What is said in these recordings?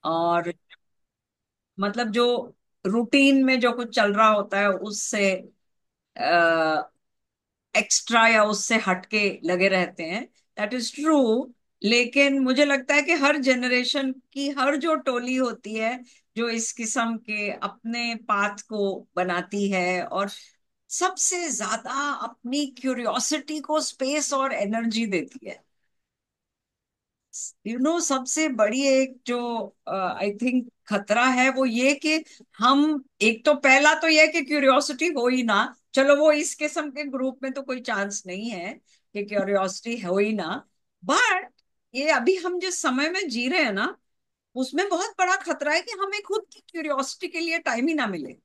और मतलब जो रूटीन में जो कुछ चल रहा होता है उससे एक्स्ट्रा या उससे हटके लगे रहते हैं। That is true. लेकिन मुझे लगता है कि हर जनरेशन की हर जो टोली होती है जो इस किस्म के अपने पाथ को बनाती है और सबसे ज्यादा अपनी क्यूरियोसिटी को स्पेस और एनर्जी देती है। सबसे बड़ी एक जो आई थिंक खतरा है वो ये कि हम एक तो पहला तो ये कि क्यूरियोसिटी हो ही ना। चलो वो इस किस्म के ग्रुप में तो कोई चांस नहीं है कि क्यूरियोसिटी हो ही ना। बट ये अभी हम जिस समय में जी रहे हैं ना उसमें बहुत बड़ा खतरा है कि हमें खुद की क्यूरियोसिटी के लिए टाइम ही ना मिले।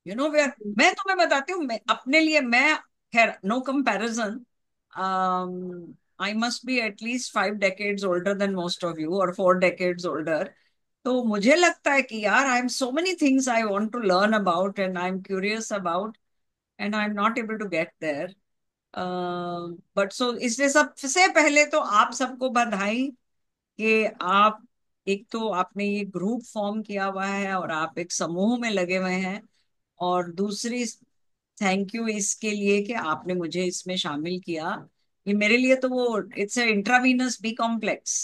वेयर मैं तुम्हें बताती हूँ, मैं अपने लिए मैं खैर no comparison. I must be at least 5 decades older than most of you और 4 decades older। तो मुझे लगता है कि यार I am so many things I want to learn about and I am curious about and I am not able to get there. But so इसलिए सबसे पहले तो आप सबको बधाई कि आप एक तो आपने ये ग्रुप फॉर्म किया हुआ है और आप एक समूह में लगे हुए हैं। और दूसरी थैंक यू इसके लिए कि आपने मुझे इसमें शामिल किया। ये मेरे लिए तो वो it's a intravenous B complex.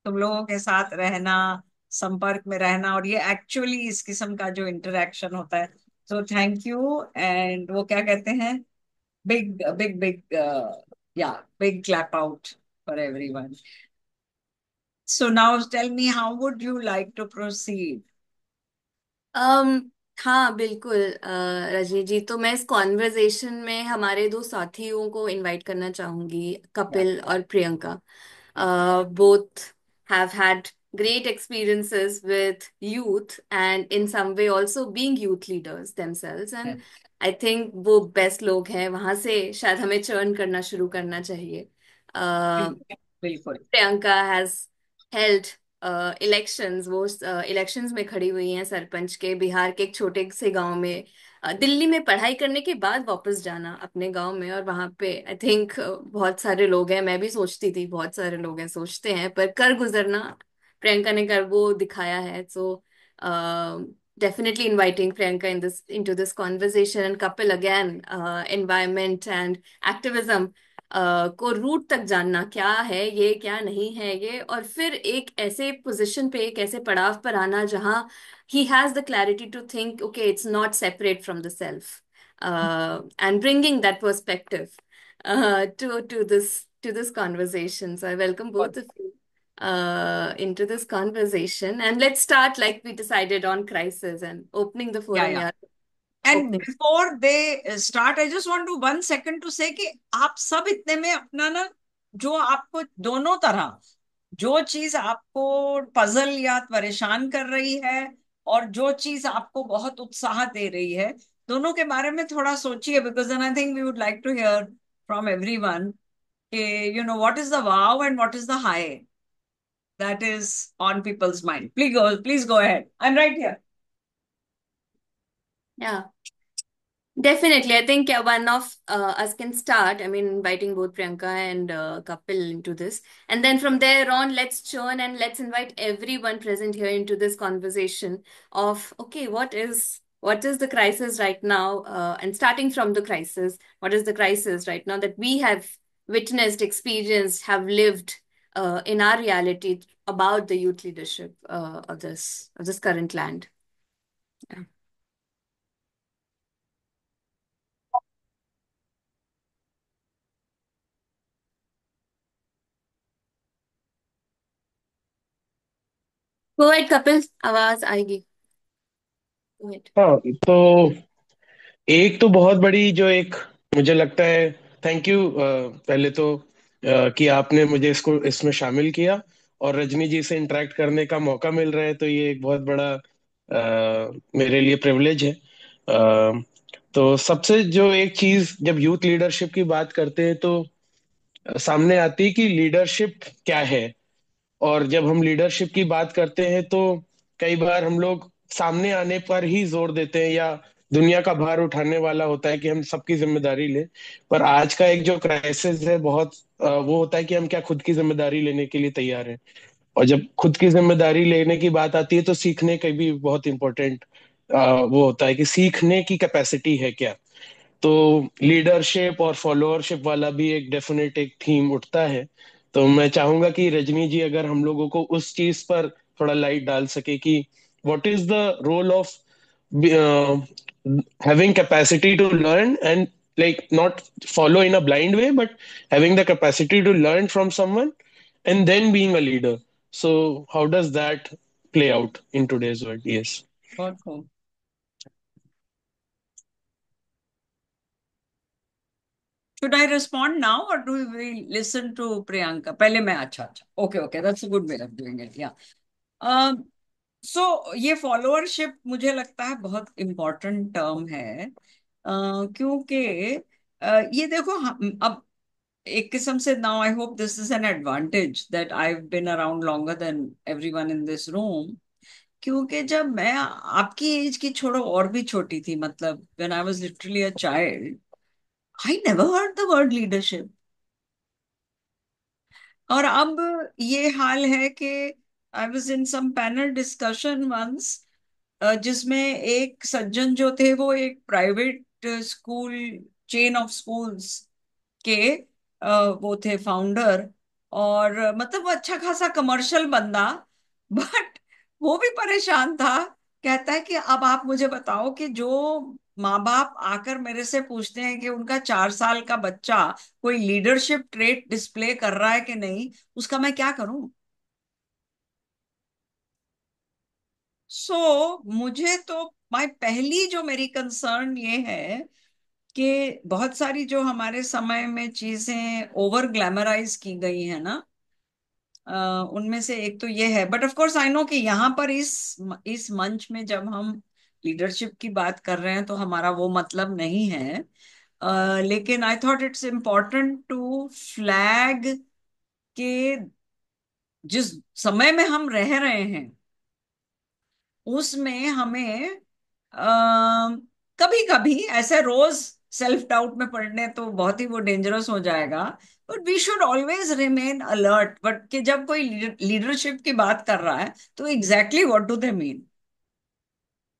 तुम लोगों के साथ रहना, संपर्क में रहना और ये एक्चुअली इस किस्म का जो इंटरेक्शन होता है। तो थैंक यू एंड वो क्या कहते हैं, बिग बिग बिग या big clap out for everyone. So now tell me how would you like to proceed. um, हाँ बिल्कुल रजनी जी, तो मैं इस कॉन्वर्जेशन में हमारे दो साथियों को इनवाइट करना चाहूंगी, या कपिल और Priyanka. Both have had great experiences with youth and in some way also being youth leaders themselves, and I think वो बेस्ट लोग हैं। वहां से शायद हमें चर्न करना शुरू करना चाहिए। बिल्कुल। प्रियंका हैज हेल्ड इलेक्शंस, वो इलेक्शंस में खड़ी हुई हैं सरपंच के, बिहार के एक छोटे से गांव में। दिल्ली में पढ़ाई करने के बाद वापस जाना अपने गांव में, और वहां पे आई थिंक बहुत सारे लोग हैं, मैं भी सोचती थी बहुत सारे लोग हैं, सोचते हैं, पर कर गुजरना प्रियंका ने कर वो दिखाया है। सो definitely inviting Priyanka into this conversation, and Kapil again, environment and activism को रूट तक जानना, क्या है ये, क्या नहीं है ये, और फिर एक ऐसे पोजीशन पे, एक ऐसे पड़ाव पर आना जहां he has the clarity to think, okay, it's not separate from the self, and bringing that perspective to this conversation. So I welcome both of you into this conversation, and let's start like we decided on crisis and opening the forum. या Yeah, and opening. Before they start I just want to 1 second to say कि आप सब इतने में अपना ना जो आपको दोनों तरह जो चीज आपको पजल या परेशान कर रही है और जो चीज आपको बहुत उत्साह दे रही है दोनों के बारे में थोड़ा सोचिए because then I think we would like to hear from everyone कि what is the wow and what is the high that is on people's mind. Please go ahead, I am right here. Yeah. Definitely, I think one of us can start. I mean, inviting both Priyanka and Kapil into this, and then from there on, let's churn and let's invite everyone present here into this conversation of, okay, what is the crisis right now, and starting from the crisis, what is the crisis right now that we have witnessed, experienced, have lived in our reality about the youth leadership of this current land. Yeah. Go ahead, Kapil. आवाज आएगी। Go ahead. हाँ, तो एक तो बहुत बड़ी जो एक मुझे लगता है, थैंक यू पहले तो कि आपने मुझे इसको इसमें शामिल किया और रजनी जी से इंटरेक्ट करने का मौका मिल रहा है, तो ये एक बहुत बड़ा मेरे लिए प्रिविलेज है। तो सबसे जो एक चीज जब यूथ लीडरशिप की बात करते हैं तो सामने आती है कि लीडरशिप क्या है। और जब हम लीडरशिप की बात करते हैं तो कई बार हम लोग सामने आने पर ही जोर देते हैं या दुनिया का भार उठाने वाला होता है कि हम सबकी जिम्मेदारी लें। पर आज का एक जो क्राइसिस है बहुत वो होता है कि हम क्या खुद की जिम्मेदारी लेने के लिए तैयार हैं। और जब खुद की जिम्मेदारी लेने की बात आती है तो सीखने का भी बहुत इंपॉर्टेंट वो होता है कि सीखने की कैपेसिटी है क्या। तो लीडरशिप और फॉलोअरशिप वाला भी एक डेफिनेट एक थीम उठता है। तो मैं चाहूंगा कि रजनी जी अगर हम लोगों को उस चीज पर थोड़ा लाइट डाल सके कि what is the role of having capacity to learn and like not follow in a blind way, but having the capacity to learn from someone and then being a leader. So how does that play out in today's world? Yes. बहुत खूब। Should I respond now or do we listen to Priyanka? पहले मैं, अच्छा अच्छा, okay okay, that's a good way of doing it, yeah. सो ये followership मुझे लगता है बहुत इम्पोर्टेंट टर्म है, क्योंकि ये देखो अब एक किस्म से, now I hope this is an advantage that I have been around longer than everyone in this room. क्योंकि जब मैं आपकी एज की छोड़ो और भी छोटी थी, मतलब when I was literally a child, I never heard the word leadership. और अब ये हाल है कि I was in some panel discussion once, जिसमें एक सज्जन जो थे वो एक private school, chain of schools के वो थे फाउंडर। और मतलब वो अच्छा खासा कमर्शियल बंदा, बट वो भी परेशान था। कहता है कि अब आप मुझे बताओ कि जो माँ बाप आकर मेरे से पूछते हैं कि उनका 4 साल का बच्चा कोई लीडरशिप ट्रेट डिस्प्ले कर रहा है कि नहीं, उसका मैं क्या करूं। मुझे तो माय पहली जो मेरी कंसर्न ये है कि बहुत सारी जो हमारे समय में चीजें ओवर ग्लैमराइज की गई है ना, उनमें से एक तो ये है। But of course I know कि यहाँ पर इस मंच में जब हम लीडरशिप की बात कर रहे हैं तो हमारा वो मतलब नहीं है। लेकिन I thought it's important to flag के जिस समय में हम रह रहे हैं उसमें हमें कभी कभी ऐसे रोज सेल्फ डाउट में पड़ने तो बहुत ही वो डेंजरस हो जाएगा। But we should always remain alert, but कि जब कोई लीडरशिप की बात कर रहा है तो exactly what do they mean.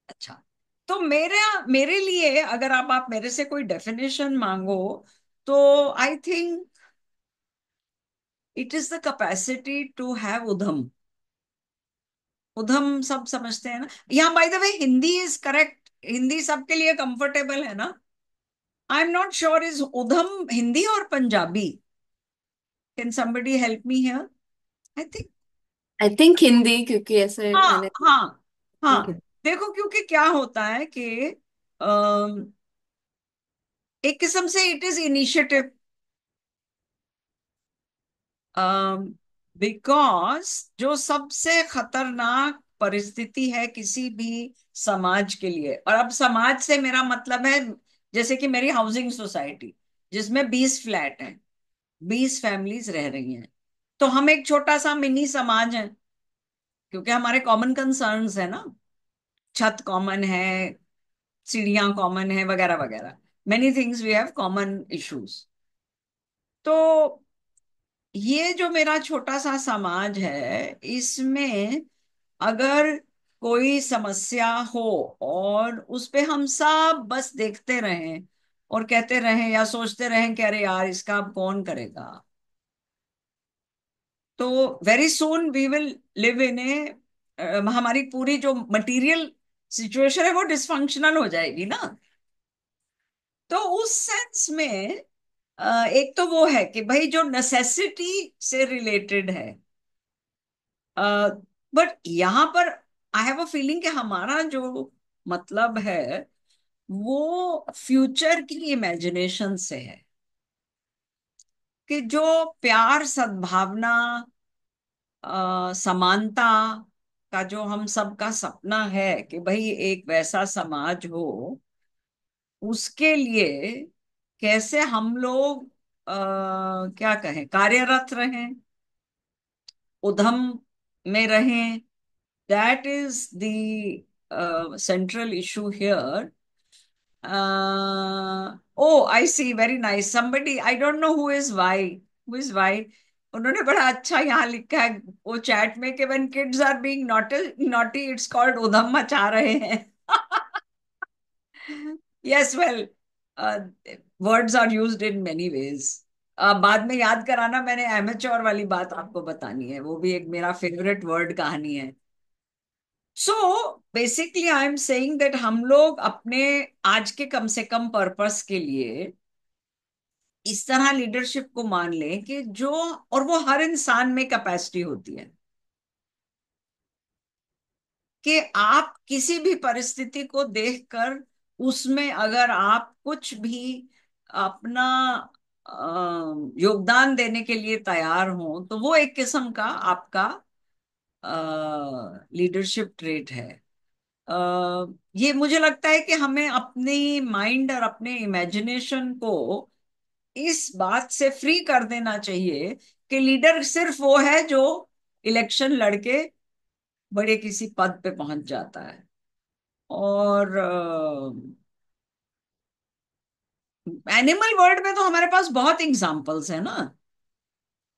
अच्छा, तो मेरे लिए अगर आप मेरे से कोई डेफिनेशन मांगो तो I think it is the capacity to have उधम। उधम सब समझते हैं ना, यहाँ by the way Hindi is correct, Hindi सबके लिए कंफर्टेबल है ना। I am not sure is उधम हिंदी और Punjabi. Can somebody help me here? I think, I think Hindi, क्योंकि ऐसे हाँ मैंने हाँ हाँ। think देखो क्योंकि क्या होता है कि अम, एक किस्म से इट इज इनिशिएटिव, बिकॉज जो सबसे खतरनाक परिस्थिति है किसी भी समाज के लिए, और अब समाज से मेरा मतलब है जैसे कि मेरी हाउसिंग सोसाइटी जिसमें 20 फ्लैट हैं, 20 फैमिलीज रह रही हैं, तो हम एक छोटा सा मिनी समाज है क्योंकि हमारे कॉमन कंसर्न्स है ना। छत कॉमन है, सीढ़ियां कॉमन है, वगैरह वगैरह, many things we have common issues. तो ये जो मेरा छोटा सा समाज है इसमें अगर कोई समस्या हो और उस पे हम सब बस देखते रहें और कहते रहें या सोचते रहें कि अरे यार इसका अब कौन करेगा, तो very soon we will live in a, हमारी पूरी जो मटेरियल सिचुएशन है वो डिसफंक्शनल हो जाएगी ना। तो उस सेंस में एक तो वो है कि भाई जो नेसेसिटी से रिलेटेड है, बट यहाँ पर आई हैव अ फीलिंग कि हमारा जो मतलब है वो फ्यूचर की इमेजिनेशन से है, कि जो प्यार, सद्भावना, समानता का जो हम सबका सपना है कि भाई एक वैसा समाज हो, उसके लिए कैसे हम लोग क्या कहें, कार्यरत रहें, उद्यम में रहें। That is the central issue here. Oh, I see. Very nice. Somebody, I don't know who is why. Miss भाई, उन्होंने बड़ा अच्छा यहाँ लिखा है वो चैट में कि when kids are being naughty naughty it's called उधम मचा रहे हैं। Yes well, words are used in many ways. बाद में याद कराना, मैंने एमेच्योर वाली बात आपको बतानी है, वो भी एक मेरा फेवरेट वर्ड कहानी है। So basically I am saying that हम लोग अपने आज के कम से कम पर्पस के लिए इस तरह लीडरशिप को मान लें कि जो, और वो हर इंसान में कैपेसिटी होती है कि आप किसी भी परिस्थिति को देखकर उसमें अगर आप कुछ भी अपना योगदान देने के लिए तैयार हो, तो वो एक किस्म का आपका लीडरशिप ट्रेट है। ये मुझे लगता है कि हमें अपनी माइंड और अपने इमेजिनेशन को इस बात से फ्री कर देना चाहिए कि लीडर सिर्फ वो है जो इलेक्शन लड़के बड़े किसी पद पे पहुंच जाता है। और एनिमल वर्ल्ड में तो हमारे पास बहुत एग्जाम्पल्स है ना,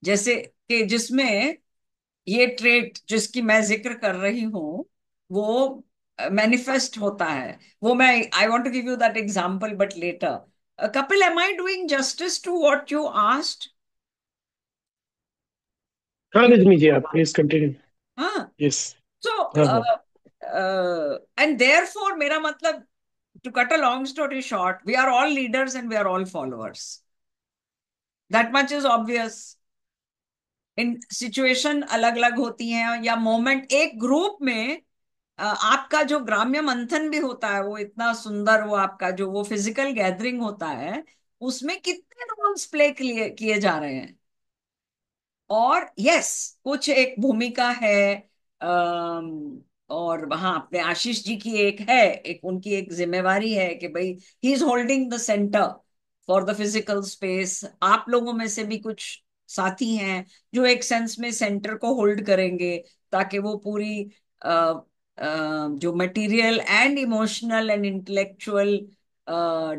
जैसे कि जिसमें ये ट्रेट जिसकी मैं जिक्र कर रही हूँ वो मैनिफेस्ट होता है। वो मैं, I want to give you that example but later. Kapil, am I doing justice to what you asked? हाँ रजनी जी, आप प्लीज कंटिन्यू। हाँ। यस। सो हाँ हाँ। एंड देयरफॉर मेरा मतलब, to cut a long story short, we are all leaders and we are all followers, that much is obvious. इन situation अलग अलग होती हैं या मोमेंट एक ग्रुप में, आपका जो ग्राम्य मंथन भी होता है वो इतना सुंदर, वो आपका जो वो फिजिकल गैदरिंग होता है उसमें कितने रोल्स प्ले किए जा रहे हैं। और यस, कुछ एक भूमिका है, और वहां अपने आशीष जी की एक है, एक उनकी एक जिम्मेवारी है कि भाई he is holding the centre for the physical space. आप लोगों में से भी कुछ साथी हैं जो एक सेंस में सेंटर को होल्ड करेंगे ताकि वो पूरी अ, जो material and emotional and intellectual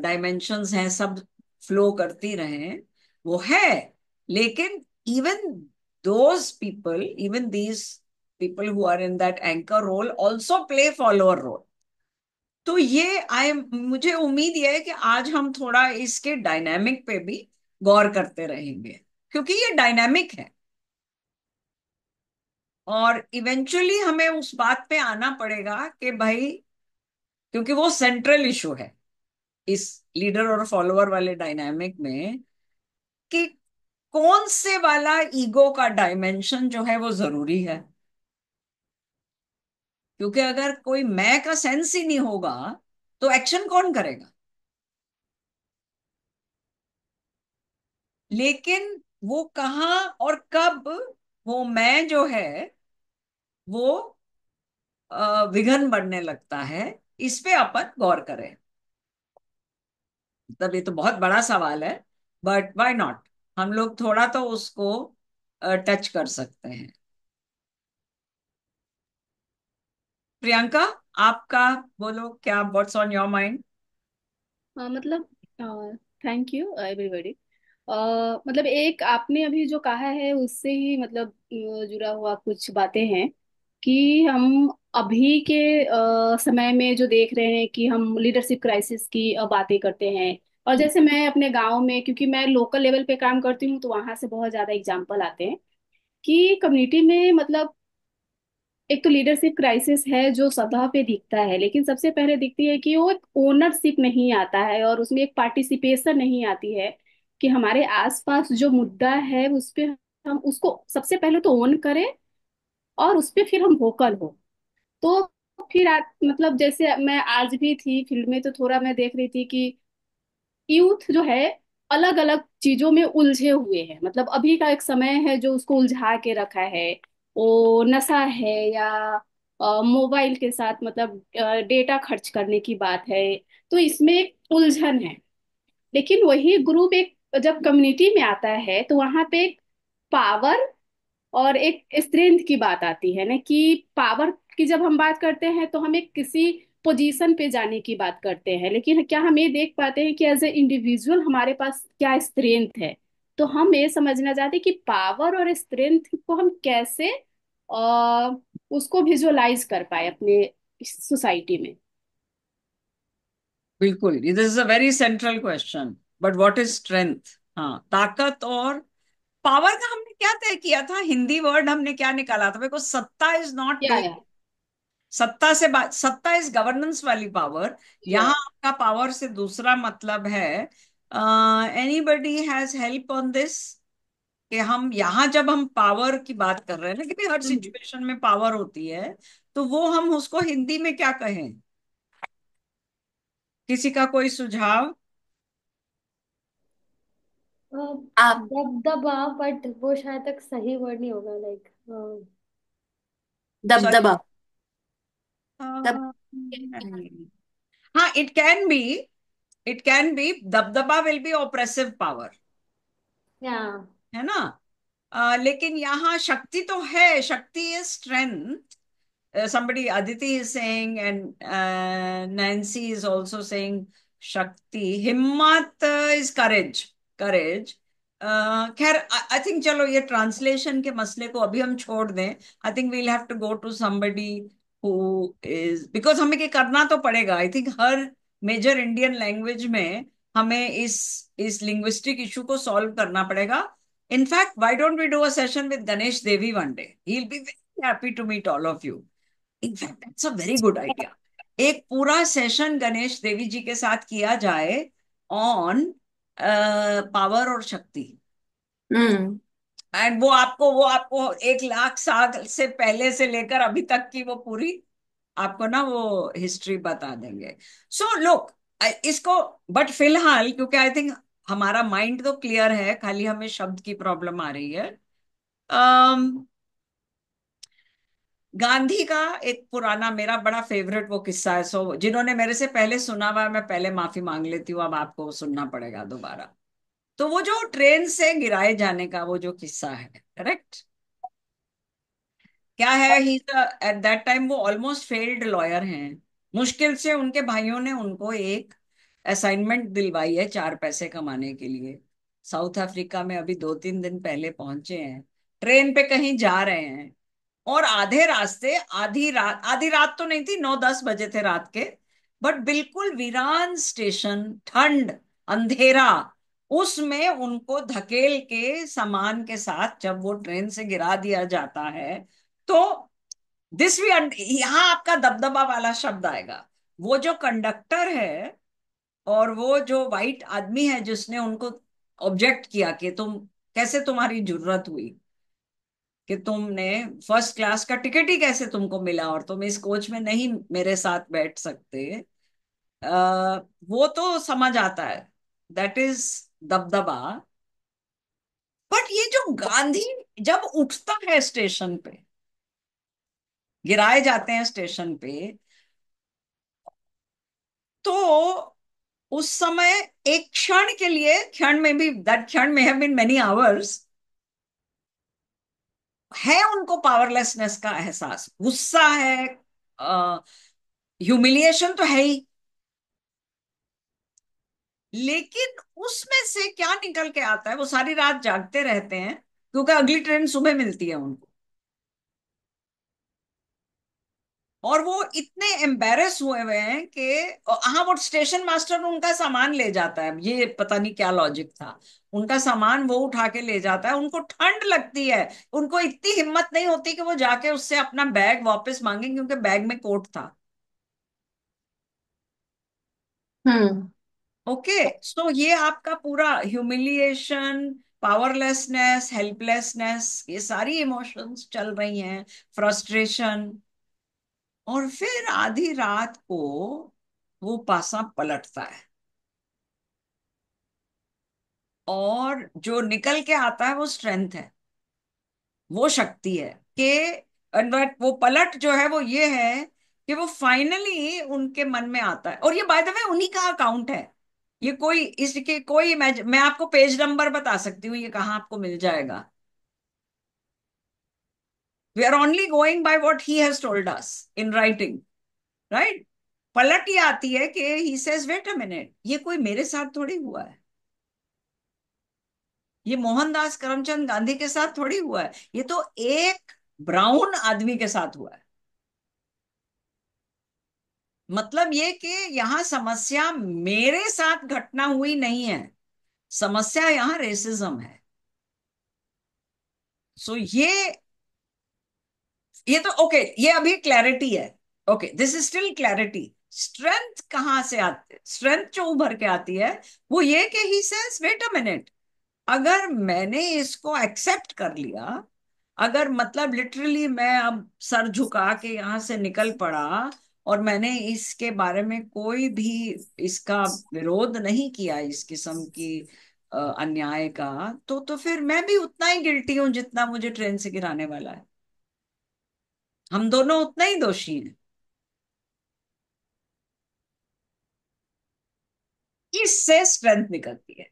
dimensions हैं सब फ्लो करती रहें, वो है। लेकिन even those people, even these people who are in that anchor role also play follower role। तो ये आई, मुझे उम्मीद ये है कि आज हम थोड़ा इसके डायनामिक पे भी गौर करते रहेंगे, क्योंकि ये डायनामिक है और इवेंचुअली हमें उस बात पे आना पड़ेगा कि भाई, क्योंकि वो सेंट्रल इशू है इस लीडर और फॉलोअर वाले डायनामिक में, कि कौन से वाला ईगो का डायमेंशन जो है वो जरूरी है। क्योंकि अगर कोई मैं का सेंस ही नहीं होगा तो एक्शन कौन करेगा। लेकिन वो कहाँ और कब वो मैं जो है वो विघन बनने लगता है, इस पे अपन गौर करें। तब ये तो बहुत बड़ा सवाल है, बट व्हाई नॉट, हम लोग थोड़ा तो उसको टच कर सकते हैं। प्रियंका, आपका बोलो, क्या व्हाट्स ऑन योर माइंड? मतलब थैंक यू एवरीबॉडी। मतलब एक आपने अभी जो कहा है उससे ही मतलब जुड़ा हुआ कुछ बातें हैं कि हम अभी के समय में जो देख रहे हैं कि हम लीडरशिप क्राइसिस की बातें करते हैं। और जैसे मैं अपने गांव में, क्योंकि मैं लोकल लेवल पे काम करती हूँ, तो वहां से बहुत ज्यादा एग्जाम्पल आते हैं कि कम्युनिटी में मतलब एक तो लीडरशिप क्राइसिस है जो सतह पे दिखता है, लेकिन सबसे पहले दिखती है कि वो एक ओनरशिप नहीं आता है और उसमें एक पार्टिसिपेशन नहीं आती है कि हमारे आसपास जो मुद्दा है उस पे हम उसको सबसे पहले तो ओन करें और उस पे फिर हम वोकल हो। तो फिर मतलब जैसे मैं आज भी थी फील्ड में, तो थोड़ा मैं देख रही थी कि यूथ जो है अलग अलग चीजों में उलझे हुए हैं। मतलब अभी का एक समय है जो उसको उलझा के रखा है, वो नशा है या मोबाइल के साथ मतलब डेटा खर्च करने की बात है। तो इसमें एक उलझन है। लेकिन वही ग्रुप एक जब कम्युनिटी में आता है तो वहां पे एक पावर और एक स्ट्रेंथ की बात आती है ना, कि पावर की जब हम बात करते हैं तो हम एक किसी पोजीशन पे जाने की बात करते हैं, लेकिन क्या हम ये देख पाते हैं कि एज ए इंडिविजुअल हमारे पास क्या स्ट्रेंथ है। तो हम ये समझना चाहते हैं कि पावर और स्ट्रेंथ को हम कैसे उसको विजुअलाइज कर पाए अपने सोसाइटी में। बिल्कुल, this is a very central question. But what is strength? हाँ, ताकत और पावर का हमने क्या तय किया था? हिंदी वर्ड हमने क्या निकाला था? बिकॉज सत्ता इज नॉट या डूइंग, या सत्ता से बात, सत्ता इज गवर्नेंस वाली पावर। या यहाँ आपका पावर से दूसरा मतलब है, anybody has help on this? कि हम यहाँ जब हम पावर की बात कर रहे हैं ना, कि भाई हर सिचुएशन में पावर होती है, तो वो हम उसको हिंदी में क्या कहें? किसी का कोई सुझाव? आप दबदबा, बट वो शायद तक सही वर्ड नहीं होगा, लाइक सॉरी। दबदबा। तब नहीं, हाँ, it can B, it can B दबदबा विल बी ऑप्रेसिव पावर, या है ना? लेकिन यहाँ शक्ति तो है, शक्ति is strength. Somebody, Aditi is saying, and Nancy is also saying Shakti. Himmat is courage. Courage. खैर, आई थिंक चलो ये ट्रांसलेशन के मसले को अभी हम छोड़ दें। I think we'll have to go to somebody who is, because हमें ये करना तो पड़ेगा। आई थिंक हर मेजर इंडियन लैंग्वेज में हमें इस लिंग्विस्टिक इशू को सॉल्व करना पड़ेगा। In fact, why don't we do a session with Ganesh Devy one day? He will be very happy to meet all of you. In fact that's a very good idea. एक पूरा session Ganesh देवी जी के साथ किया जाए ऑन पावर और शक्ति। हम्म। एंड वो आपको 1 लाख साल से पहले से लेकर अभी तक की वो पूरी आपको ना वो हिस्ट्री बता देंगे। सो लुक, इसको, बट फिलहाल क्योंकि आई थिंक हमारा माइंड तो क्लियर है, खाली हमें शब्द की प्रॉब्लम आ रही है। गांधी का एक पुराना मेरा बड़ा फेवरेट वो किस्सा है। सो जिन्होंने मेरे से पहले सुना हुआ है, मैं पहले माफी मांग लेती हूँ, अब आपको सुनना पड़ेगा दोबारा। तो वो जो ट्रेन से गिराए जाने का वो जो किस्सा है, करेक्ट? क्या है, ही एट दैट टाइम वो ऑलमोस्ट फेल्ड लॉयर हैं। मुश्किल से उनके भाइयों ने उनको एक असाइनमेंट दिलवाई है 4 पैसे कमाने के लिए। साउथ अफ्रीका में अभी 2-3 दिन पहले पहुंचे हैं, ट्रेन पे कहीं जा रहे हैं, और आधे रास्ते, आधी रात तो नहीं थी, 9-10 बजे थे रात के, बट बिल्कुल वीरान स्टेशन, ठंड, अंधेरा, उसमें उनको धकेल के सामान के साथ जब वो ट्रेन से गिरा दिया जाता है, तो दिस वी, यहाँ आपका दबदबा वाला शब्द आएगा। वो जो कंडक्टर है और वो जो वाइट आदमी है जिसने उनको ऑब्जेक्ट किया कि तुम कैसे, तुम्हारी जुर्रत हुई कि तुमने फर्स्ट क्लास का टिकट ही कैसे तुमको मिला और तुम इस कोच में नहीं मेरे साथ बैठ सकते, वो तो समझ आता है, दैट इज दबदबा। बट ये जो गांधी जब उठता है स्टेशन पे, गिराए जाते हैं स्टेशन पे, तो उस समय एक क्षण के लिए, क्षण में भी, दैट क्षण में हैव बीन मेनी आवर्स, है उनको पावरलेसनेस का एहसास, गुस्सा है, ह्यूमिलिएशन तो है ही, लेकिन उसमें से क्या निकल के आता है? वो सारी रात जागते रहते हैं क्योंकि अगली ट्रेन सुबह मिलती है उनको, और वो इतने एम्बेरस हुए हुए हैं कि, हाँ, वो स्टेशन मास्टर उनका सामान ले जाता है, ये पता नहीं क्या लॉजिक था, उनका सामान वो उठा के ले जाता है, उनको ठंड लगती है, उनको इतनी हिम्मत नहीं होती कि वो जाके उससे अपना बैग वापस मांगे क्योंकि बैग में कोट था। हम्म। ओके, सो ये आपका पूरा ह्यूमिलिएशन, पावरलेसनेस, हेल्पलेसनेस, ये सारी इमोशंस चल रही हैं, फ्रस्ट्रेशन, और फिर आधी रात को वो पासा पलटता है, और जो निकल के आता है वो स्ट्रेंथ है, वो शक्ति है कि, but वो पलट जो है वो ये है कि वो फाइनली उनके मन में आता है। और ये बाय द वे उन्हीं का अकाउंट है, ये कोई इसके कोई, मैं आपको पेज नंबर बता सकती हूँ, ये कहाँ आपको मिल जाएगा। We are only going by what he has told us in writing, right? पलट ये आती है कि he says wait a minute, ये कोई मेरे साथ थोड़ी हुआ है। ये मोहनदास करमचंद गांधी के साथ थोड़ी हुआ है, ये तो एक ब्राउन आदमी के साथ हुआ है। मतलब ये कि यहाँ समस्या मेरे साथ घटना हुई नहीं है, समस्या यहाँ रेसिज्म है। सो ये तो ओके, ये अभी क्लैरिटी है। Okay, this is still clarity. Strength कहाँ से आती है, स्ट्रेंथ जो उभर के आती है वो ये कि he says wait a minute, अगर मैंने इसको एक्सेप्ट कर लिया, अगर मतलब लिटरली मैं अब सर झुका के यहाँ से निकल पड़ा और मैंने इसके बारे में कोई भी इसका विरोध नहीं किया, इस किस्म की अन्याय का, तो फिर मैं भी उतना ही गिल्टी हूं जितना मुझे ट्रेन से गिराने वाला है। हम दोनों उतना ही दोषी हैं। इससे स्ट्रेंथ निकलती है।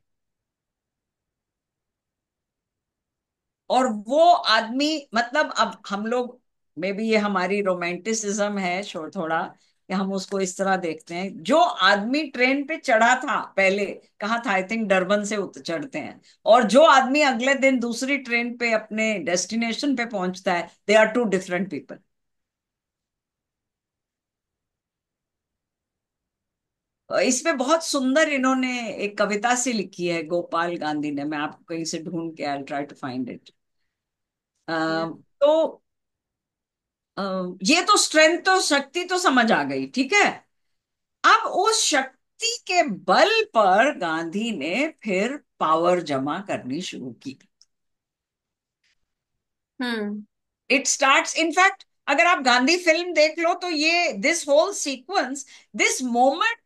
और वो आदमी, मतलब अब हम लोग, मे बी ये हमारी रोमांटिसिज्म है थोड़ा, कि हम उसको इस तरह देखते हैं। जो आदमी ट्रेन पे चढ़ा था पहले, कहा था आई थिंक डरबन से चढ़ते हैं, और जो आदमी अगले दिन दूसरी ट्रेन पे अपने डेस्टिनेशन पे पहुंचता है, they are two different people. इसमें बहुत सुंदर इन्होंने एक कविता सी लिखी है गोपाल गांधी ने, मैं आपको कहीं से ढूंढ के I try to find it. तो अ, ये तो स्ट्रेंथ तो शक्ति तो समझ आ गई, ठीक है। अब उस शक्ति के बल पर गांधी ने फिर पावर जमा करनी शुरू की। हम्म। इट स्टार्ट्स इनफैक्ट, अगर आप गांधी फिल्म देख लो तो ये this whole sequence, this moment,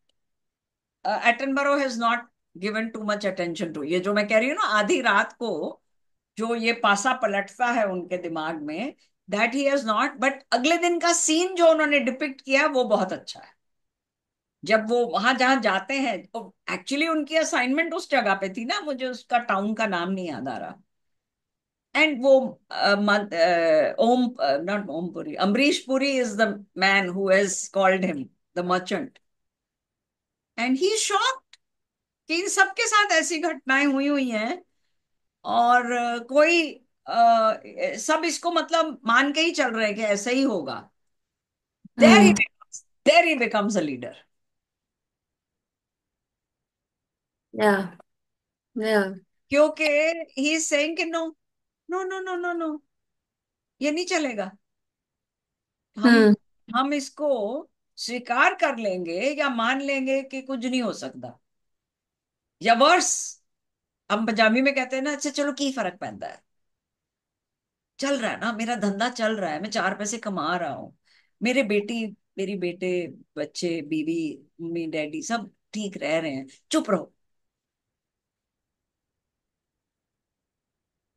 Attenborough has not given too much attention to. ये जो मैं कह रही हूँ ना, आधी रात को जो ये पासा पलटता है उनके दिमाग में, that he has not, but अगले दिन का सीन जो उन्होंने डिपिक्ट किया वो बहुत अच्छा है। जब वो वहां जहां जाते हैं, तो एक्चुअली उनकी असाइनमेंट उस जगह पे थी ना, मुझे उसका टाउन का नाम नहीं याद आ रहा। एंड वो Om, not Om Puri, Amrish Puri is the man who has called him the merchant, and he shocked कि इन सबके साथ ऐसी घटनाएं हुई हुई हैं, और कोई सब इसको मतलब मान के ही चल रहे हैं कि ऐसा ही होगा। There he hmm. There he becomes a leader. या या। क्योंकि ही इज सेइंग कि no, no no no no no, ये नहीं चलेगा। हम हम्म। हम इसको स्वीकार कर लेंगे या मान लेंगे कि कुछ नहीं हो सकता, या वर्स, हम पंजाबी में कहते हैं ना, अच्छा चलो की फर्क पैंदा है, चल रहा है ना, मेरा धंधा चल रहा है, मैं चार पैसे कमा रहा हूँ, मेरे बेटी, मेरी बेटे, बच्चे, बीवी, मम्मी डैडी सब ठीक रह रहे हैं, चुप रहो।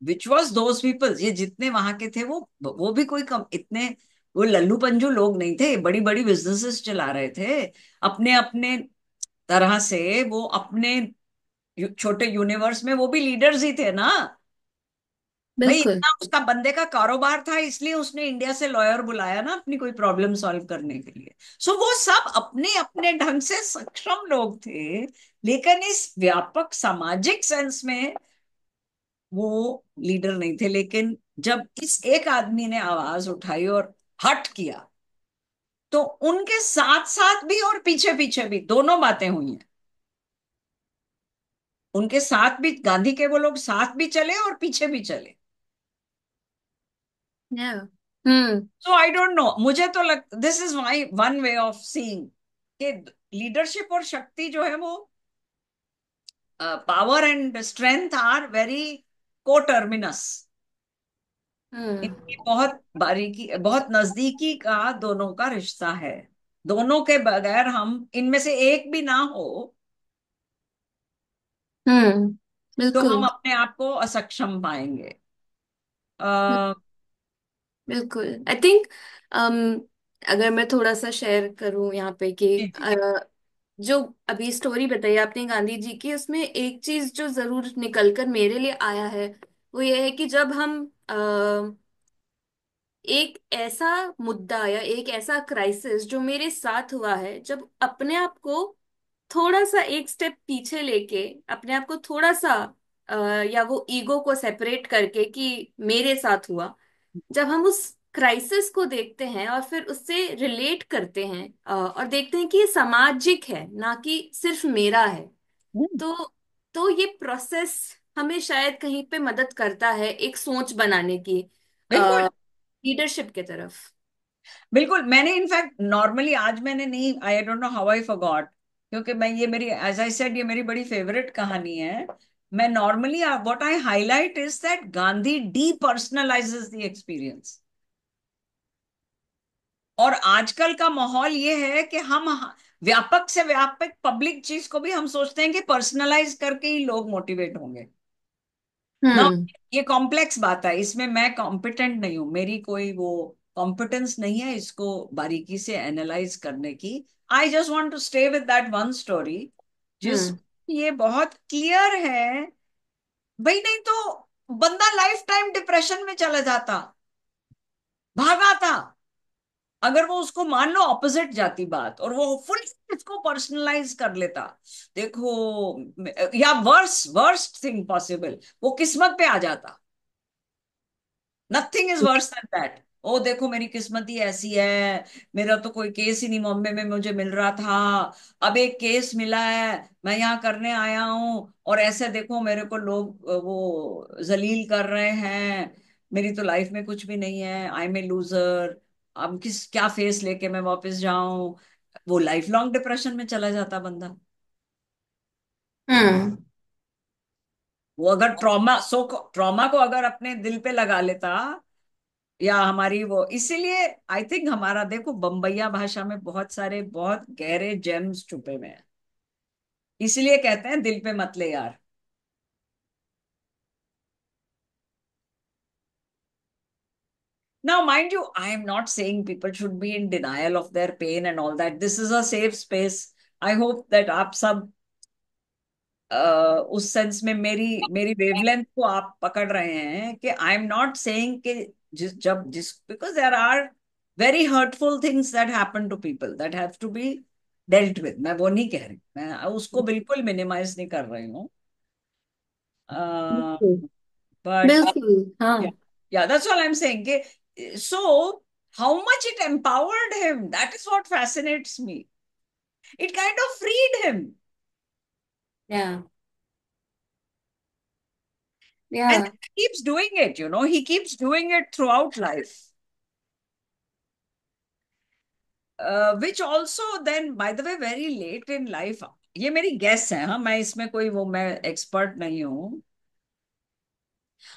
विच वॉज दोज पीपल, ये जितने वहां के थे, वो भी कोई कम इतने, वो लल्लू पंजू लोग नहीं थे, बड़ी बड़ी बिजनेसेस चला रहे थे अपने अपने तरह से। वो अपने छोटे यूनिवर्स में वो भी लीडर्स ही थे ना भाई। बिल्कुल। इतना उसका बंदे का कारोबार था, इसलिए उसने इंडिया से लॉयर बुलाया ना अपनी कोई प्रॉब्लम सॉल्व करने के लिए। सो वो सब अपने अपने ढंग से सक्षम लोग थे, लेकिन इस व्यापक सामाजिक सेंस में वो लीडर नहीं थे। लेकिन जब इस एक आदमी ने आवाज उठाई और हट किया, तो उनके साथ साथ भी और पीछे पीछे भी दोनों बातें हुई हैं। उनके साथ भी गांधी के वो लोग साथ भी चले और पीछे भी चले। या। हम्म। सो आई डोंट नो, मुझे तो लग, this is my one way of seeing कि लीडरशिप और शक्ति जो है वो, power and strength are very coterminous. Hmm. इनकी बहुत बारीकी, बहुत नजदीकी का दोनों का रिश्ता है। दोनों के बगैर हम इनमें से एक भी ना हो हम्म। तो हम बिल्कुल। अपने आप को असक्षम पाएंगे। आ, बिल्कुल। आई थिंक अगर मैं थोड़ा सा शेयर करूं यहाँ पे कि जी जी। जो अभी स्टोरी बताई आपने गांधी जी की, उसमें एक चीज जो जरूर निकल कर मेरे लिए आया है, वो ये है कि जब हम एक ऐसा मुद्दा या एक ऐसा क्राइसिस जो मेरे साथ हुआ है, जब अपने आप को थोड़ा सा एक स्टेप पीछे लेके अपने आप को थोड़ा सा या वो ईगो को सेपरेट करके कि मेरे साथ हुआ, जब हम उस क्राइसिस को देखते हैं और फिर उससे रिलेट करते हैं और देखते हैं कि ये सामाजिक है ना कि सिर्फ मेरा है, हम्म, तो ये प्रोसेस हमें शायद कहीं पे मदद करता है एक सोच बनाने की बिल्कुल लीडरशिप के तरफ। बिल्कुल। मैंने इनफैक्ट नॉर्मली, आज मैंने नहीं, आई don't know how I forgot, क्योंकि मैं ये मेरी, एज आई सेड, ये मेरी बड़ी फेवरेट कहानी है। मैं normally what I highlight is that Gandhi depersonalises the experience. और आजकल का माहौल ये है कि हम व्यापक से व्यापक पब्लिक चीज को भी हम सोचते हैं कि पर्सनलाइज करके ही लोग मोटिवेट होंगे ना। हम्म। ये कॉम्प्लेक्स बात है, इसमें मैं कॉम्पिटेंट नहीं हूं, मेरी कोई वो कॉम्पिटेंस नहीं है इसको बारीकी से एनालाइज करने की। I just want to stay with that one story जिस हम्म। ये बहुत क्लियर है। भाई नहीं तो बंदा लाइफ टाइम डिप्रेशन में चला जाता, भागा था, अगर वो उसको मान लो ऑपोजिट जाती बात और वो फुल इसको पर्सनलाइज कर लेता। देखो, या वर्स वर्स्ट थिंग पॉसिबल, वो किस्मत पे आ जाता। Nothing is worse than that. ओ देखो मेरी किस्मत ही ऐसी है, मेरा तो कोई केस ही नहीं बॉम्बे में मुझे मिल रहा था, अब एक केस मिला है, मैं यहाँ करने आया हूँ, और ऐसे देखो मेरे को लोग वो जलील कर रहे हैं, मेरी तो लाइफ में कुछ भी नहीं है, आई एम ए लूजर, अब किस क्या फेस लेके मैं वापस जाऊं। वो लाइफ लॉन्ग डिप्रेशन में चला जाता बंदा। हम्म। वो अगर ट्रॉमा को अगर अपने दिल पे लगा लेता, या हमारी वो, इसीलिए आई थिंक हमारा देखो बम्बैया भाषा में बहुत सारे बहुत गहरे जेम्स छुपे हुए हैं, इसलिए कहते हैं दिल पे मत ले यार। Now, mind you, I am not saying people should be in denial of their pain and all that. This is a safe space. I hope that आप सब उस सेंस में मेरी मेरी वेवलेंथ को आप पकड़ रहे हैं कि आई एम नॉट सेइंग कि जिस because there are very hurtful things that happen to people that have to be dealt with. मैं वो नहीं कह रही, मैं उसको बिल्कुल मिनिमाइज नहीं कर रही हूँ। बिल्कुल। बट बिल्कुल हाँ। Yeah that's all I am saying कि so how much it empowered him, that is what fascinates me. It kind of freed him, या and या he keeps doing it, he keeps doing it throughout life. Which also then, by the way, very late in life, ये मेरी guess है, हाँ, मैं इसमें कोई वो मैं एक्सपर्ट नहीं हूँ,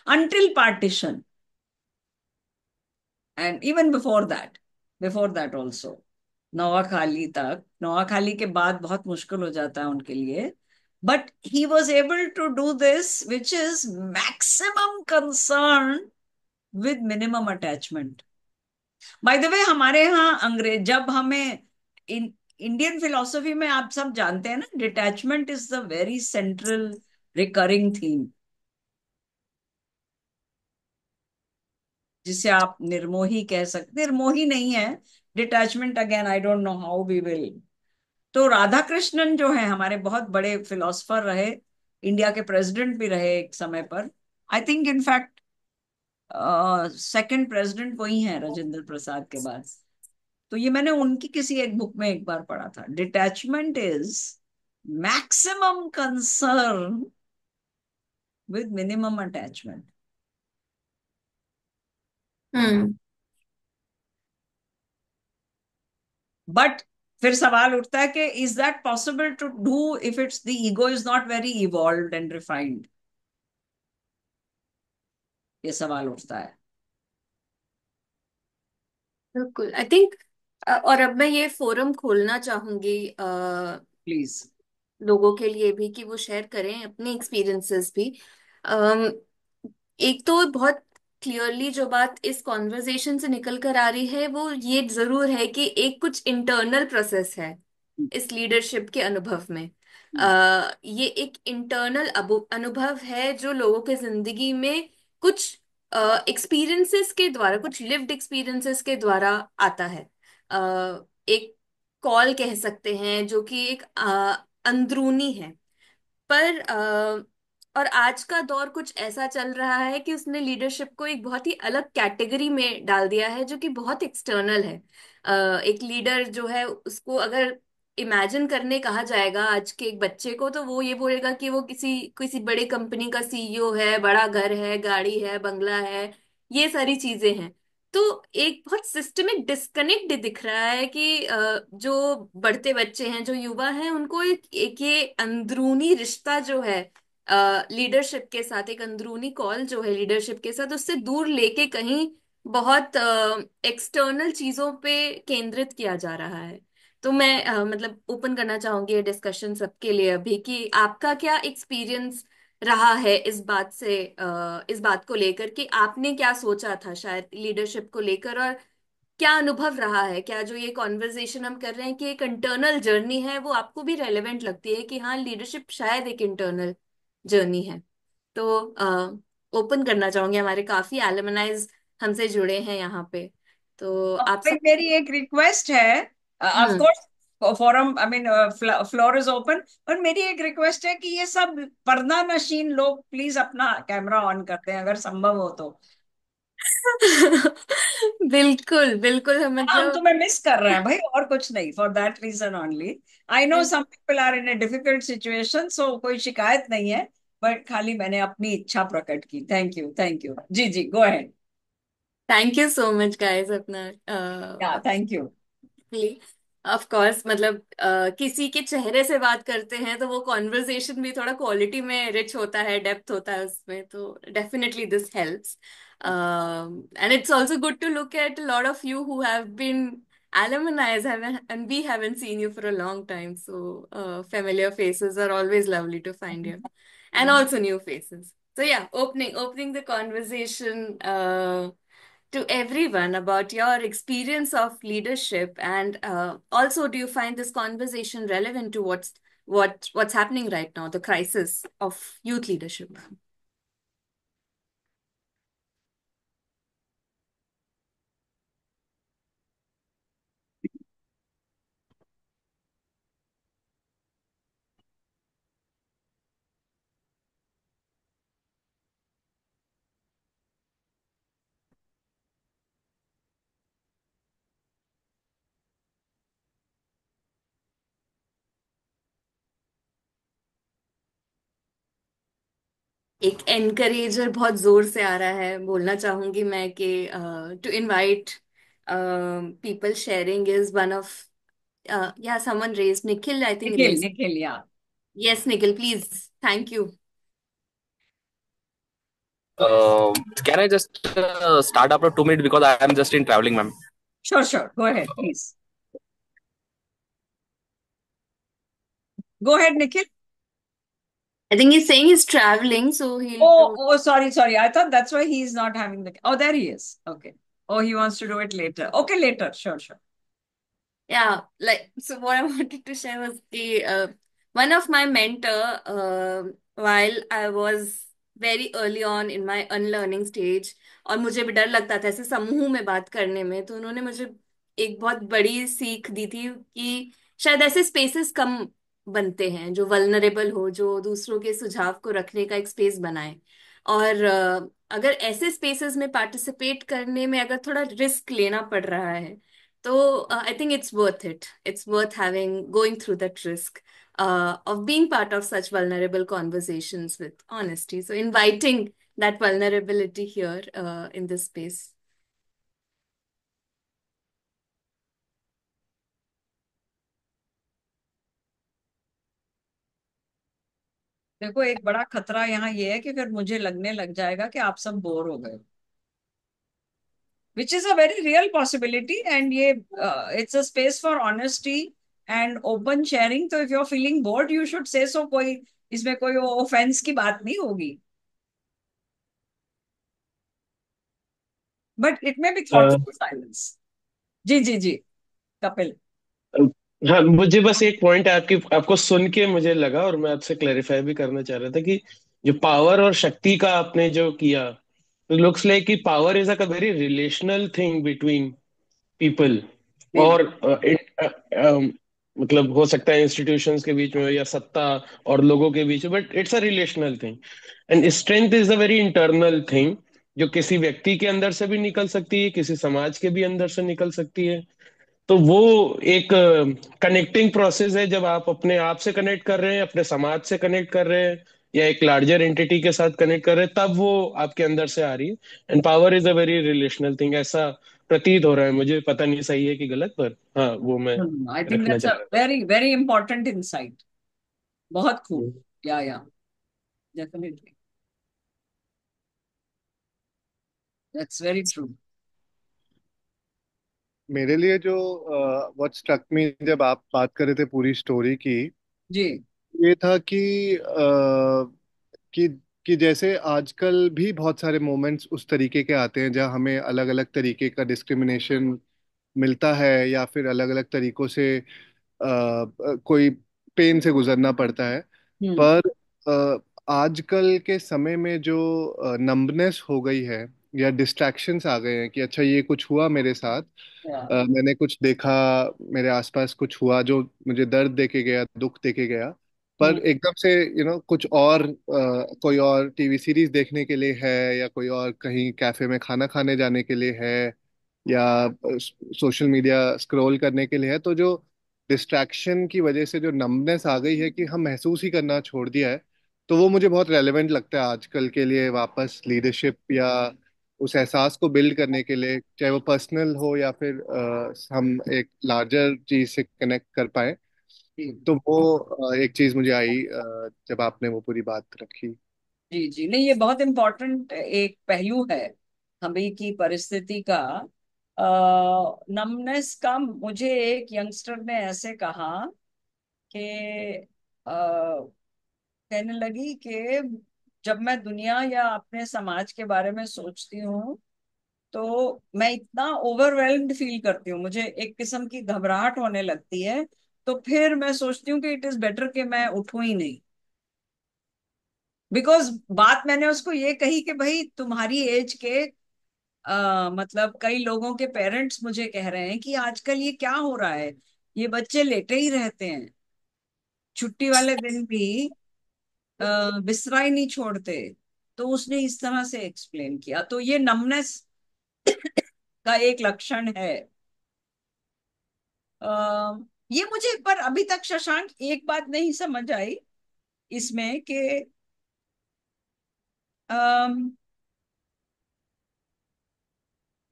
until partition and even before that also, नौखाली तक, नौखाली के बाद बहुत मुश्किल हो जाता है उनके लिए, but he was able to do this, which is maximum concern with minimum attachment. Bye the वे, हमारे यहाँ अंग्रेज जब हमें इंडियन फिलोसफी में आप सब जानते हैं ना, detachment is the very central recurring theme, जिसे आप निर्मोही कह सकते, निर्मोही नहीं है, detachment, again I don't know how we will. तो राधा कृष्णन जो है हमारे बहुत बड़े फिलोसफर रहे, इंडिया के प्रेसिडेंट भी रहे एक समय पर। I think in fact second president वही है राजेंद्र प्रसाद के बाद। तो ये मैंने उनकी किसी एक बुक में एक बार पढ़ा था, detachment is maximum concern with minimum attachment. Hmm. But फिर सवाल उठता है कि is that possible to do if it's the ego is not very evolved and refined. ये सवाल उठता है। बिल्कुल आई थिंक, और अब मैं ये फोरम खोलना चाहूंगी प्लीज। लोगों के लिए भी कि वो शेयर करें अपने एक्सपीरियंसेस भी। अम, एक तो बहुत क्लियरली जो बात इस कॉन्वर्जेशन से निकल कर आ रही है वो ये जरूर है कि एक कुछ इंटरनल प्रोसेस है इस लीडरशिप के अनुभव में। ये एक इंटरनल अनुभव है जो लोगों के जिंदगी में कुछ एक्सपीरियंसेस के द्वारा, कुछ लिव्ड एक्सपीरियंसेस के द्वारा आता है। एक कॉल कह सकते हैं जो कि एक अंदरूनी है, पर और आज का दौर कुछ ऐसा चल रहा है कि उसने लीडरशिप को एक बहुत ही अलग कैटेगरी में डाल दिया है, जो कि बहुत एक्सटर्नल है। एक लीडर जो है उसको अगर इमेजिन करने कहा जाएगा आज के एक बच्चे को, तो वो ये बोलेगा कि वो किसी किसी बड़े कंपनी का सीईओ है, बड़ा घर है, गाड़ी है, बंगला है, ये सारी चीजें हैं। तो एक बहुत सिस्टमिक डिस्कनेक्ट दिख रहा है कि जो बढ़ते बच्चे हैं, जो युवा हैं, उनको एक ये अंदरूनी रिश्ता जो है लीडरशिप के साथ, एक अंदरूनी कॉल जो है लीडरशिप के साथ, उससे दूर लेके कहीं बहुत एक्सटर्नल चीजों पे केंद्रित किया जा रहा है। तो मैं मतलब ओपन करना चाहूंगी ये डिस्कशन सबके लिए अभी, कि आपका क्या एक्सपीरियंस रहा है इस बात से, इस बात को लेकर कि आपने क्या सोचा था शायद लीडरशिप को लेकर, और क्या अनुभव रहा है, क्या जो ये कॉन्वर्जेशन हम कर रहे हैं कि एक इंटरनल जर्नी है, वो आपको भी रेलेवेंट लगती है कि हाँ लिडरशिप शायद एक इंटरनल जर्नी है। तो ओपन करना चाहूंगी, हमारे काफी एलुमनाइज हमसे जुड़े हैं यहाँ पे, तो आप भाई सब। मेरी एक रिक्वेस्ट है, of hmm. Course forum, I mean floor is open, पर मेरी एक रिक्वेस्ट है कि ये सब पर्दा नशीन लोग प्लीज अपना कैमरा ऑन करते हैं अगर संभव हो तो। बिल्कुल बिल्कुल, हम हम मतलब। तुम्हें मिस कर रहे हैं भाई, और कुछ नहीं, for that reason only. I know some people are in a difficult situation, so कोई शिकायत नहीं है, बट खाली मैंने अपनी इच्छा प्रकट की। Thank you, thank you. जी जी, go ahead. Thank you so much guys, अपना या, थैंक यू। ऑफ कोर्स, मतलब किसी के चेहरे से बात करते हैं तो वो कॉन्वर्जेशन भी थोड़ा क्वालिटी में रिच होता है, डेप्थ होता है उसमें, तो definitely this helps. And it's also good to look at a lot of you who have been alumni, and we haven't seen you for a long time, so familiar faces are always lovely to find here, and also new faces. So yeah, opening the conversation to everyone about your experience of leadership, and also, do you find this conversation relevant to what's happening right now, the crisis of youth leadership? एक एनकरेजर बहुत जोर से आ रहा है, बोलना चाहूंगी मैं कि to invite people sharing is one of, या someone raise, Nikhil I think Nikhil, raise. Nikhil, yeah. Yes Nikhil, please. Thank you. Can I just start after 2 minutes because I am just in traveling, ma'am. Sure sure, go ahead please. Go ahead Nikhil. I think he's saying he's traveling, so he'll Oh, do. oh, sorry, sorry. I thought that's why he's not having the. Oh, there he is. Okay. Oh, he wants to do it later. Okay, later. Sure, sure. Yeah, like, so what I wanted to share was the one of my mentor, while I was very early on in my unlearning stage, और मुझे भी डर लगता था ऐसे समूह में बात करने में, तो उन्होंने मुझे एक बहुत बड़ी सीख दी थी कि शायद ऐसे स्पेसेस कम बनते हैं जो वल्नरेबल हो, जो दूसरों के सुझाव को रखने का एक स्पेस बनाए। और अगर ऐसे स्पेसेस में पार्टिसिपेट करने में अगर थोड़ा रिस्क लेना पड़ रहा है, so I think it's worth it. It's worth going through that risk of being part of such vulnerable conversations with honesty. So inviting that vulnerability here in this space. देखो, एक बड़ा खतरा यहाँ ये है कि फिर मुझे लगने लग जाएगा कि आप सब बोर हो गए, which is a very real possibility. And ये it's a space for honesty and open sharing. तो if you are feeling bored, you should say so. कोई इसमें कोई ऑफेंस की बात नहीं होगी, but it may be thoughtful silence. जी जी जी, कपिल। हाँ, मुझे बस एक पॉइंट आपकी आपको सुन के मुझे लगा, और मैं आपसे क्लैरिफाई भी करना चाह रहा था कि जो पावर और शक्ति का आपने जो किया, लुक्स लाइक कि power is a very relational thing between people. नहीं, और मतलब हो सकता है इंस्टीट्यूशंस के बीच में या सत्ता और लोगों के बीच में, but it's a relational thing. And strength is a very internal thing, जो किसी व्यक्ति के अंदर से भी निकल सकती है, किसी समाज के भी अंदर से निकल सकती है। तो वो एक कनेक्टिंग प्रोसेस है, जब आप अपने आप से कनेक्ट कर रहे हैं, अपने समाज से कनेक्ट कर रहे हैं, या एक लार्जर एंटिटी के साथ कनेक्ट कर रहे हैं, तब वो आपके अंदर से आ रही है। And power is a very relational thing, ऐसा प्रतीत हो रहा है मुझे, पता नहीं सही है कि गलत, पर हाँ वो मैं आई थिंक रखना दैट्स अ चाह रहा वेरी वेरी इंपॉर्टेंट इंसाइट। बहुत खूब। था। या डेफिनेटली, दैट्स वेरी ट्रू। मेरे लिए जो व्हाट स्ट्रक मी जब आप बात कर रहे थे पूरी स्टोरी की, जी। ये था कि कि जैसे आजकल भी बहुत सारे मोमेंट्स उस तरीके के आते हैं जहाँ हमें अलग अलग तरीके का डिस्क्रिमिनेशन मिलता है, या फिर अलग अलग तरीकों से कोई पेन से गुजरना पड़ता है। हम्म। पर आजकल के समय में जो नंबनेस हो गई है, या डिस्ट्रैक्शंस आ गए हैं कि अच्छा ये कुछ हुआ मेरे साथ, या मैंने कुछ देखा, मेरे आसपास कुछ हुआ जो मुझे दर्द देके गया, दुख देके गया, पर हम्म एकदम से कुछ और कोई और टीवी सीरीज देखने के लिए है, या कोई और कहीं कैफे में खाना खाने जाने के लिए है, या सोशल मीडिया स्क्रॉल करने के लिए है, तो जो डिस्ट्रैक्शन की वजह से जो नंबनेस आ गई है कि हम महसूस ही करना छोड़ दिया है, तो वो मुझे बहुत रेलेवेंट लगता है आजकल के लिए, वापस लीडरशिप या उस एहसास को बिल्ड करने के लिए, चाहे वो पर्सनल हो या फिर हम एक लार्जर चीज से कनेक्ट कर पाए। जी तो वो एक चीज मुझे आई जब आपने वो पूरी बात रखी। जी जी, नहीं ये बहुत इम्पोर्टेंट एक पहलू है अभी की परिस्थिति का। नमनेस का मुझे एक यंगस्टर ने ऐसे कहा कि कहने लगी कि जब मैं दुनिया या अपने समाज के बारे में सोचती हूँ तो मैं इतना ओवरवेल्म्ड फील करती हूँ, मुझे एक किस्म की घबराहट होने लगती है। तो फिर मैं सोचती हूँ कि इट इज बेटर कि मैं उठूं ही नहीं। बिकॉज बात मैंने उसको ये कही कि भाई तुम्हारी एज के मतलब कई लोगों के पेरेंट्स मुझे कह रहे हैं कि आजकल ये क्या हो रहा है, ये बच्चे लेटे ही रहते हैं, छुट्टी वाले दिन भी बिस्तरा ही नहीं छोड़ते। तो उसने इस तरह से एक्सप्लेन किया, तो ये नमनेस का एक लक्षण है। अ, ये मुझे पर अभी तक शशांक एक बात नहीं समझ आई इसमें कि अम,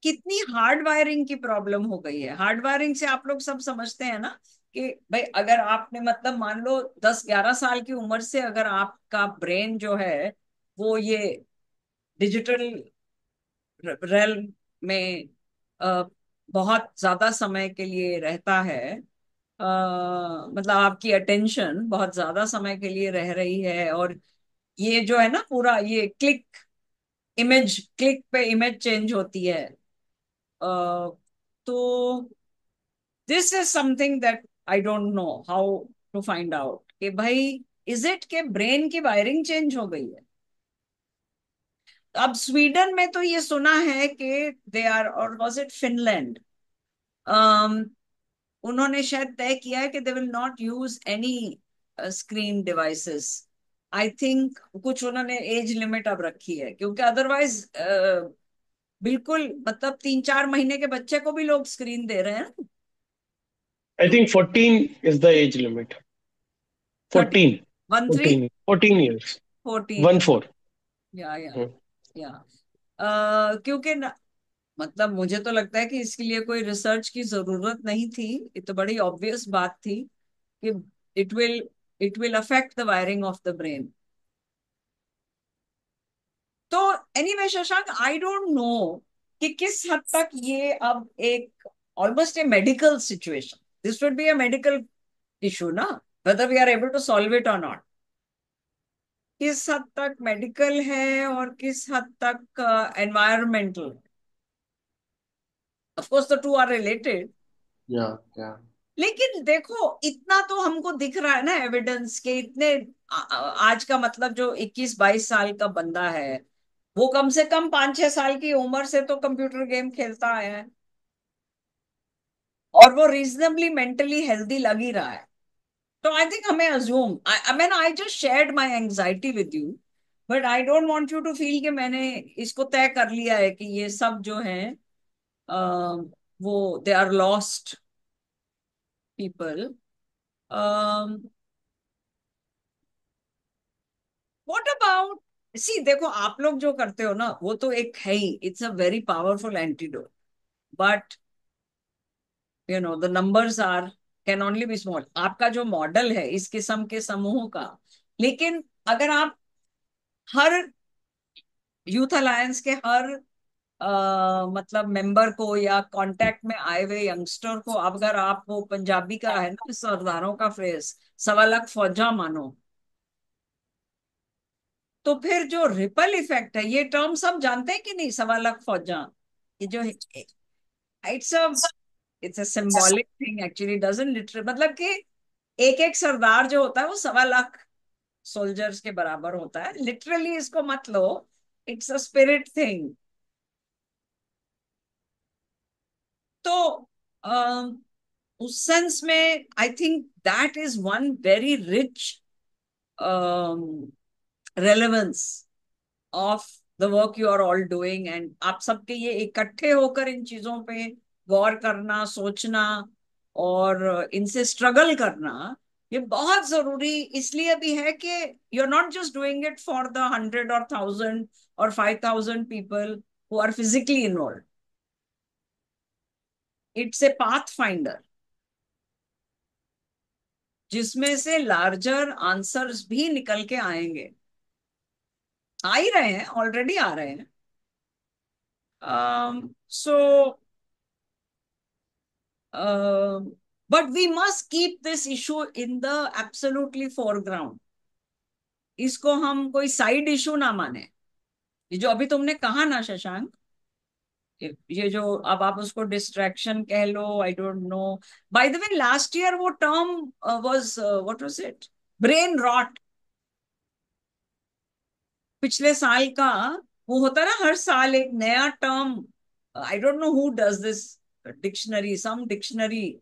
कितनी हार्ड वायरिंग की प्रॉब्लम हो गई है। हार्ड वायरिंग से आप लोग सब समझते हैं ना कि भाई अगर आपने मतलब मान लो 10-11 साल की उम्र से अगर आपका ब्रेन जो है वो ये डिजिटल रेल में अ, बहुत ज्यादा समय के लिए रहता है, मतलब आपकी अटेंशन बहुत ज्यादा समय के लिए रह रही है, और ये जो है ना पूरा ये क्लिक पे इमेज चेंज होती है। तो this is something that I don't know how to find out कि भाई इज इट के ब्रेन की वायरिंग चेंज हो गई है। अब स्वीडन में तो ये सुना है कि दे आर, और वाज इट फिनलैंड, उन्होंने शायद तय किया है कि they will not use any screen devices. I think कुछ उन्होंने एज लिमिट अब रखी है, क्योंकि अदरवाइज बिल्कुल मतलब 3-4 महीने के बच्चे को भी लोग स्क्रीन दे रहे हैं। I think 14 is the age limit. 30, 14। 13, 14, 14 years. 14। 14। या क्योंकि मतलब मुझे तो लगता है कि इसके लिए कोई रिसर्च की जरूरत नहीं थी, ये तो बड़ी ऑब्वियस बात थी कि it will it will affect the wiring of the brain. तो anyway Shashank, I don't know कि किस हद तक ये अब एक almost a medical situation, this would be a medical issue ना, whether we are able to solve it or not, किस हद तक मेडिकल है और किस हद तक environmental. Of course the two are related. या या लेकिन देखो इतना तो हमको दिख रहा है ना एविडेंस के इतने आज का मतलब जो 21-22 साल का बंदा है वो कम से कम 5-6 साल की उम्र से तो कंप्यूटर गेम खेलता आया है। और वो रीजनेबली मेंटली हेल्दी लग ही रहा है, तो आई थिंक हमें assume, I mean I just shared my anxiety with you, but I don't want you to feel कि मैंने इसको तय कर लिया है कि ये सब जो है वो they are lost people. What about, see देखो आप लोग जो करते हो ना वो तो एक है ही, it's a very powerful antidote, but the numbers are can only be small. आपका जो मॉडल है इस किस्म के समूह का, लेकिन अगर आप हर यूथ अलायंस के हर मतलब मेंबर को या कांटेक्ट में आए हुए यंगस्टर को, अगर आप वो पंजाबी का है ना सरदारों का फ्रेज, 1.25 लाख फौजा मानो, तो फिर जो रिपल इफेक्ट है, ये टर्म सब जानते हैं कि नहीं, 1.25 लाख फौजा, ये जो it's a it's a symbolic thing actually, doesn't literally मतलब कि एक एक सरदार जो होता है वो 1.25 लाख सोल्जर्स के बराबर होता है, लिटरली इसको मत लो, इट्स अ स्पिरिट थिंग। तो उस सेंस में I think that is one very rich relevance of the work you are all doing, and आप सबके ये इकट्ठे होकर इन चीजों पे गौर करना, सोचना और इनसे स्ट्रगल करना, ये बहुत जरूरी इसलिए भी है कि you are not just doing it for the 100 or 1000 or 5000 people who are physically involve, it's a path finder जिसमें से लार्जर आंसर्स भी निकल के आएंगे, आ ही रहे हैं, ऑलरेडी आ रहे हैं। So but we must keep this issue in the absolutely foreground, इसको हम कोई साइड इशू ना माने। ये जो अभी तुमने कहा ना शशांक, ये जो अब आप उसको डिस्ट्रैक्शन कह लो, I don't know, by the way last year वो term was what was it, brain rot, पिछले साल का वो होता है ना, हर साल एक नया term, I don't know who does this, dictionary, some dictionary,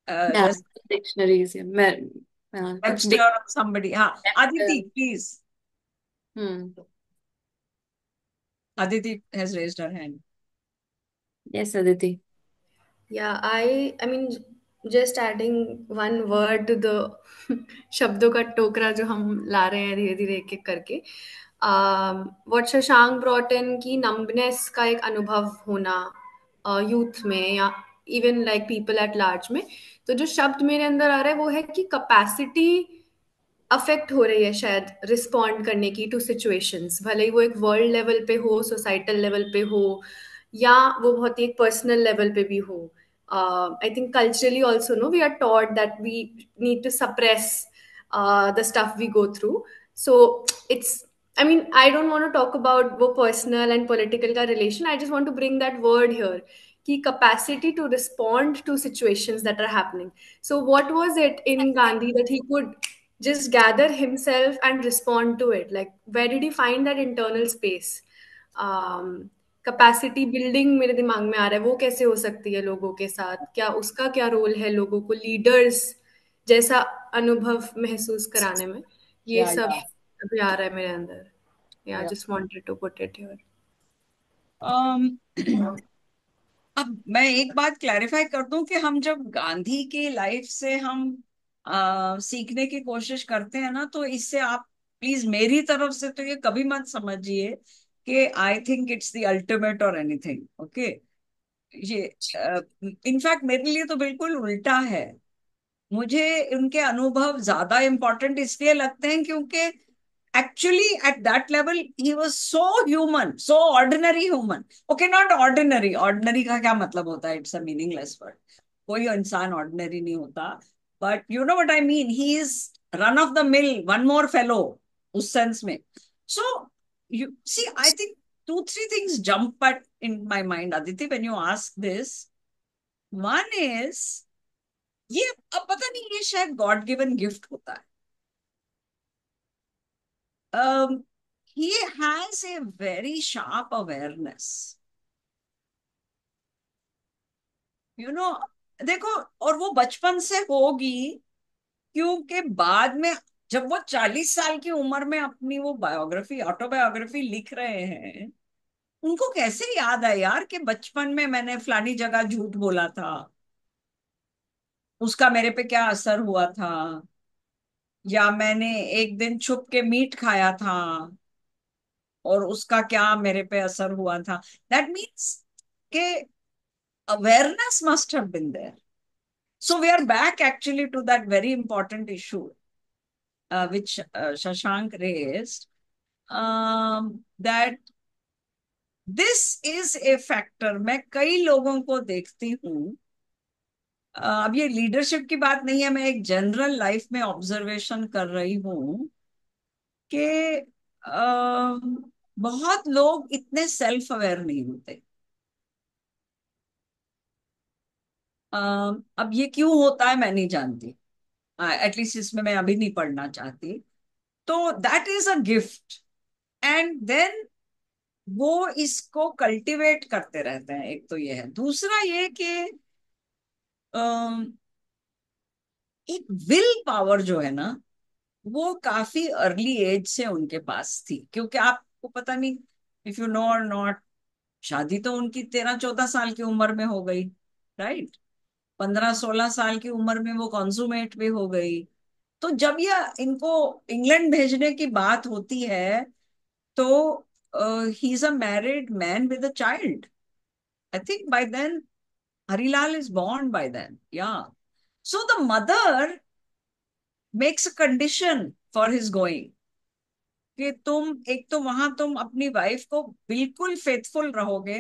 dictionaries मैं कुछ वेबस्टर और somebody, हाँ, Aditi please, hmm. Aditi has raised her hand. Yes Aditi. Yeah, I mean, just adding one word to the शब्दों का टोकरा जो हम ला रहे हैं धीरे धीरे एक एक करके, what शशांक brought in की numbness का एक अनुभव होना यूथ में या even like people at large में, तो जो शब्द मेरे अंदर आ रहा है वो है कि कैपेसिटी अफेक्ट हो रही है शायद रिस्पॉन्ड करने की टू सिचुएशंस, भले ही वो एक वर्ल्ड लेवल पे हो, सोसाइटल लेवल पे हो, या वो बहुत ही एक पर्सनल लेवल पे भी हो। I think culturally also no we are taught that we need to suppress the stuff we go through, so it's, I mean, I don't want to talk about वो personal and political का relation. I just want to bring that word here, कि capacity to respond to situations that are happening. So what was it in Gandhi that he could just gather himself and respond to it? Like, where did he find that internal space? Capacity building मेरे दिमाग में आ रहा है, वो कैसे हो सकती है लोगों के साथ, क्या उसका क्या रोल है लोगों को लीडर्स जैसा अनुभव महसूस कराने में, ये Yeah, सब yeah, अभी आ रहा है मेरे अंदर। या yeah. Just wanted to put it here. um, अब मैं एक बात क्लैरिफाई कर दूं कि हम जब गांधी की लाइफ से हम सीखने की कोशिश करते हैं ना, तो इससे आप प्लीज मेरी तरफ से तो ये कभी मत समझिए कि आई थिंक इट्स द अल्टीमेट और एनीथिंग, ओके। ये इनफैक्ट मेरे लिए तो बिल्कुल उल्टा है, मुझे उनके अनुभव ज्यादा इंपॉर्टेंट इसलिए लगते हैं क्योंकि actually at that level he was so human, so ordinary human, okay, not ordinary, ordinary का क्या मतलब होता है, it's a meaningless word, कोई इंसान ordinary नहीं होता, but you know what I mean, he is run of the mill, one more fellow उस sense में। So you see, I think 2 3 things jump at in my mind, Aditi, when you ask this. One is, ये अब पता नहीं, ये शायद God given gift होता है। He has a very sharp awareness. You know, देखो, और वो बचपन से होगी, क्योंकि बाद में जब वो 40 साल की उम्र में अपनी वो बायोग्राफी, ऑटोबायोग्राफी लिख रहे हैं, उनको कैसे याद है यार कि बचपन में मैंने फलानी जगह झूठ बोला था, उसका मेरे पे क्या असर हुआ था, या मैंने एक दिन छुप के मीट खाया था और उसका क्या मेरे पे असर हुआ था। दैट मीन्स के awareness must have been there. So we are back actually to that very important issue which Shashank raised, that this is a factor. मैं कई लोगों को देखती हूँ, अब ये लीडरशिप की बात नहीं है, मैं एक जनरल लाइफ में ऑब्जर्वेशन कर रही हूँ कि बहुत लोग इतने सेल्फ अवेयर नहीं होते। अब ये क्यों होता है मैं नहीं जानती, एटलीस्ट इसमें मैं अभी नहीं पढ़ना चाहती। तो that is a gift, and then वो इसको कल्टीवेट करते रहते हैं। एक तो ये है, दूसरा ये कि एक विल पावर जो है ना, वो काफी अर्ली एज से उनके पास थी, क्योंकि आपको पता नहीं, इफ यू नो और नॉट, शादी तो उनकी 13-14 साल की उम्र में हो गई, राइट? 15-16 साल की उम्र में वो कॉन्सुमेट भी हो गई। तो जब यह इनको इंग्लैंड भेजने की बात होती है, तो he is a married man with a child. I think by then Harilal is born by then, yeah. So the mother makes a condition for his going, कि तुम एक तो वहां तुम अपनी वाइफ को बिल्कुल फेथफुल रहोगे,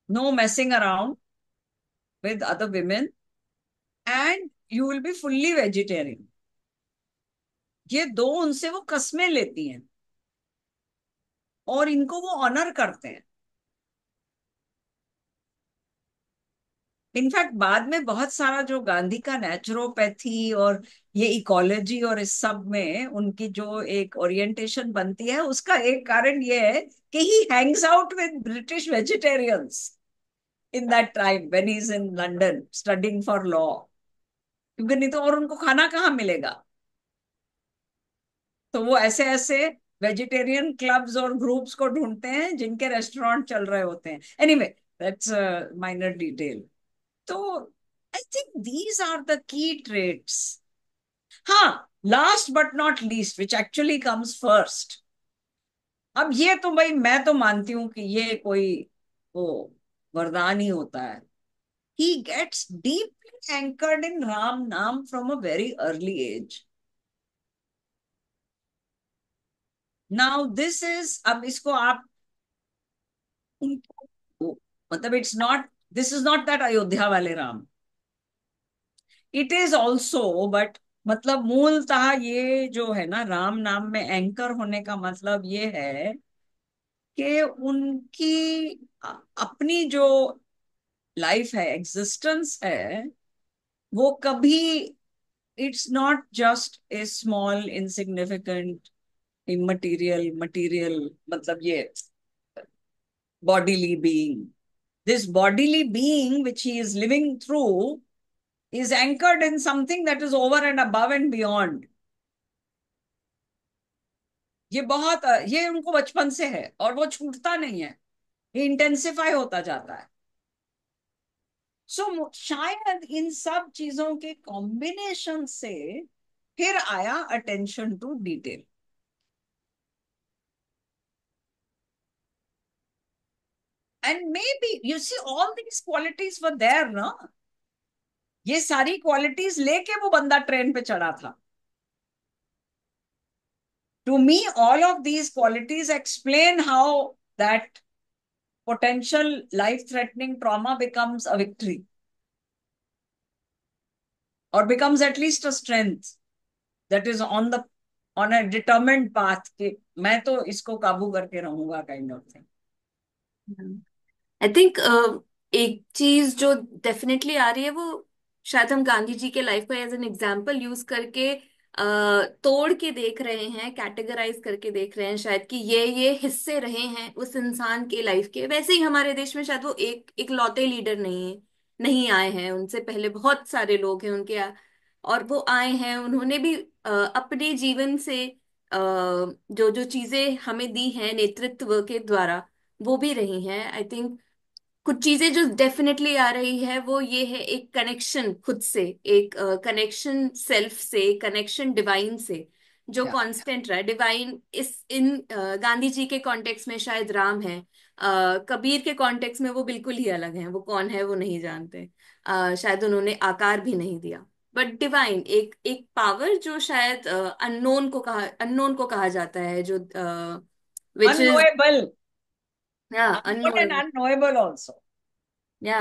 no messing around with other women, and you will be fully vegetarian. ये दो उनसे वो कस्में लेती हैं और इनको वो ऑनर करते हैं। इनफैक्ट बाद में बहुत सारा जो गांधी का नेचुरोपैथी और ये इकोलॉजी और इस सब में उनकी जो एक ओरिएंटेशन बनती है, उसका एक कारण ये है कि ही Hanks out with British vegetarians in that time when he is in London studying for law, क्योंकि नहीं तो और उनको खाना कहाँ मिलेगा। तो वो ऐसे ऐसे वेजिटेरियन क्लब्स और ग्रुप्स को ढूंढते हैं जिनके रेस्टोरेंट चल रहे होते हैं। Anyway, that's minor detail. तो I think these are the key traits. हाँ, last but not least, which actually comes first. अब ये तो भाई मैं तो मानती हूँ कि ये कोई वो वरदान ही होता है। He gets deeply anchored in Ram naam from a very early age. Now this is, अब इसको आप मतलब it's not, this is not that Ayodhya वाले Ram, it is also, but मतलब मूलतः ये जो है ना, राम नाम में एंकर होने का मतलब ये है कि उनकी अपनी जो लाइफ है, एग्जिस्टेंस है, वो कभी, it's not just a small insignificant immaterial material, मतलब ये bodily being. This bodily being which he is living through is anchored in something that is over and above and beyond. ये बहुत, ये उनको बचपन से है और वो छूटता नहीं है, ये इंटेंसिफाई होता जाता है। सो शायद इन सब चीजों के कॉम्बिनेशन से फिर आया attention to detail. And maybe you see all these qualities were there ना, ये सारी क्वालिटीज लेके वो बंदा ट्रेन पे चढ़ा था। To me, all of these qualities explain how that potential life-threatening trauma becomes a victory or becomes at least a strength that is on a determined path कि मैं तो इसको काबू करके रहूंगा, kind of thing. I think एक चीज जो डेफिनेटली आ रही है, वो शायद हम गांधी जी के लाइफ को एज एन एग्जाम्पल यूज करके तोड़ के देख रहे हैं, कैटेगराइज करके देख रहे हैं शायद कि ये हिस्से रहे हैं उस इंसान के लाइफ के। वैसे ही हमारे देश में शायद वो एक इकलौते लीडर नहीं है, नहीं आए हैं, उनसे पहले बहुत सारे लोग हैं उनके और वो आए हैं, उन्होंने भी अपने जीवन से जो जो चीजें हमें दी हैं नेतृत्व के द्वारा, वो भी रही हैं। आई थिंक कुछ चीजें जो डेफिनेटली आ रही है वो ये है, एक कनेक्शन खुद से, एक कनेक्शन सेल्फ से, कनेक्शन डिवाइन से, जो या कांस्टेंट रहा है। डिवाइन इस इन गांधी जी के कॉन्टेक्स्ट में शायद राम है, कबीर के कॉन्टेक्स्ट में वो बिल्कुल ही अलग हैं, वो कौन है वो नहीं जानते, शायद उन्होंने आकार भी नहीं दिया। बट डिवाइन एक एक पावर जो शायद अननोन को कहा जाता है, जो विच इज अननोएबल, या unknown and unknown, unknowable also. या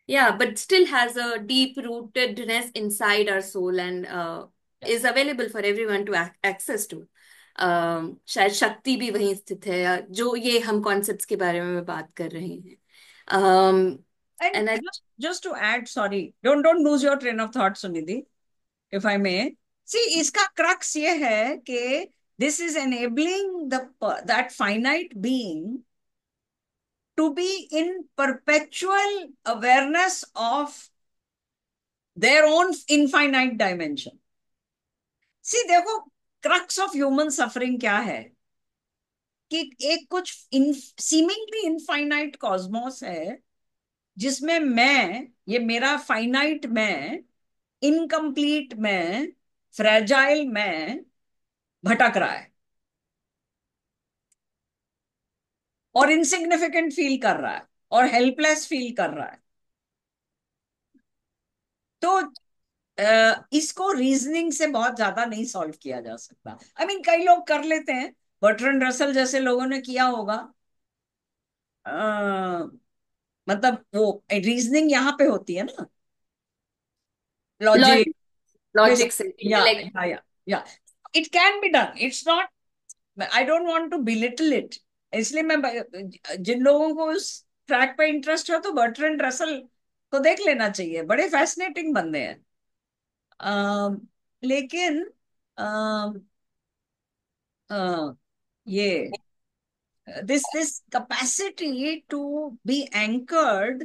yeah, but still has a deep rootedness inside our soul and Yeah. is available for everyone to access to. शायद शक्ति भी वहीं स्थित है, जो ये हम कॉन्सेप्ट्स के बारे में बात कर रहे हैं। And and I just to add, sorry, don't lose your train of thought, Sunidhi, if I may. See, इसका crux ये है कि this is enabling that finite being to be in perpetual awareness of their own infinite dimension. See, देखो, crux of human suffering क्या है कि एक कुछ सीमिंगली इनफाइनाइट कॉस्मोस है जिसमें मैं, ये मेरा फाइनाइट मैं, इनकम्प्लीट मैं, फ्रेजाइल मैं भटक रहा है और इनसिग्निफिकेंट फील कर रहा है और हेल्पलेस फील कर रहा है। तो इसको रीजनिंग से बहुत ज्यादा नहीं सॉल्व किया जा सकता। आई मीन कई लोग कर लेते हैं, बर्ट्रैंड रसल जैसे लोगों ने किया होगा। मतलब वो रीजनिंग यहाँ पे होती है ना, लॉजिक, लॉजिक, लॉजिक से या इंटेलेक्ट। या it can be done, it's not, I don't want to belittle it. इसलिए मैं जिन लोगों को उस ट्रैक पे इंटरेस्ट है तो बर्ट्रैंड रसल को देख लेना चाहिए, बड़े फैसिनेटिंग बंदे हैं। लेकिन अम, ये this capacity to be anchored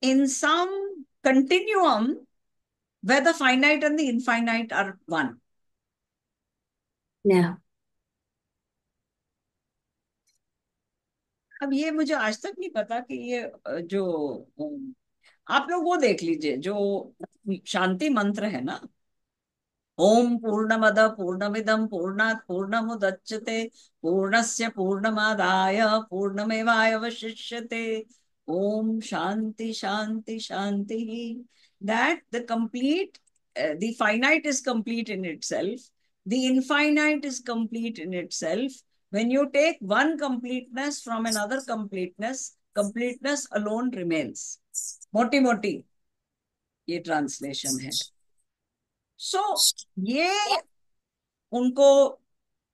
in some continuum where the finite and the infinite are one. या अब ये मुझे आज तक नहीं पता कि ये जो आप लोग वो देख लीजिए जो शांति मंत्र है ना, ओम पूर्णमद पूर्णमिदं पूर्णात् पूर्णमुदच्यते पूर्णस्य पूर्णमादाय पूर्णमेवावशिष्यते ओम शांति शांति शांति। that the complete the finite is complete in itself, the infinite is complete in itself. When you take one completeness from another completeness, completeness alone remains. मोटी मोटी ये ट्रांसलेशन है। सो ये उनको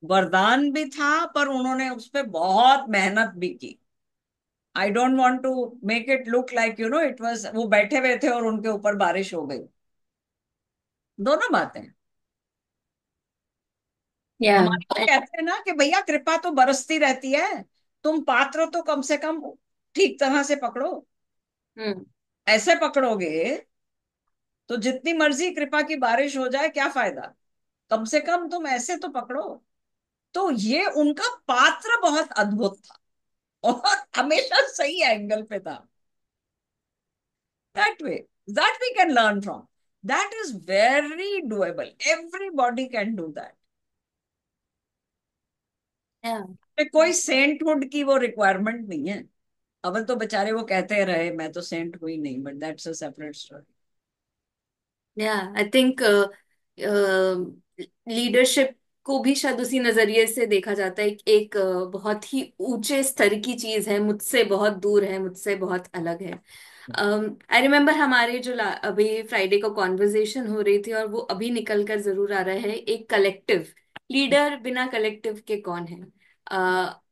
वरदान भी था, पर उन्होंने उस पर बहुत मेहनत भी की। I don't want to make it look like it was वो बैठे हुए थे और उनके ऊपर बारिश हो गई। दोनों बातें। या हमारे को कहते हैं ना कि भैया कृपा तो बरसती रहती है, तुम पात्र तो कम से कम ठीक तरह से पकड़ो। हम्म ऐसे पकड़ोगे तो जितनी मर्जी कृपा की बारिश हो जाए क्या फायदा, कम से कम तुम ऐसे तो पकड़ो। तो ये उनका पात्र बहुत अद्भुत था और हमेशा सही एंगल पे था। that way, that we can learn from, that is very doable, everybody can do that। या कोई सेंटहुड की वो रिक्वायरमेंट नहीं है। अव्वल तो बेचारे वो कहते रहे मैं तो सेंट हुई नहीं, but that's a separate story. या आई थिंक लीडरशिप को भी शायद उसी नजरिए से देखा जाता है, एक बहुत ही ऊंचे स्तर की चीज है, मुझसे बहुत दूर है, मुझसे बहुत अलग है। आई रिमेम्बर हमारे जो अभी फ्राइडे को कॉन्वर्जेशन हो रही थी, और वो अभी निकल कर जरूर आ रहा है, एक कलेक्टिव लीडर बिना कलेक्टिव के कौन है।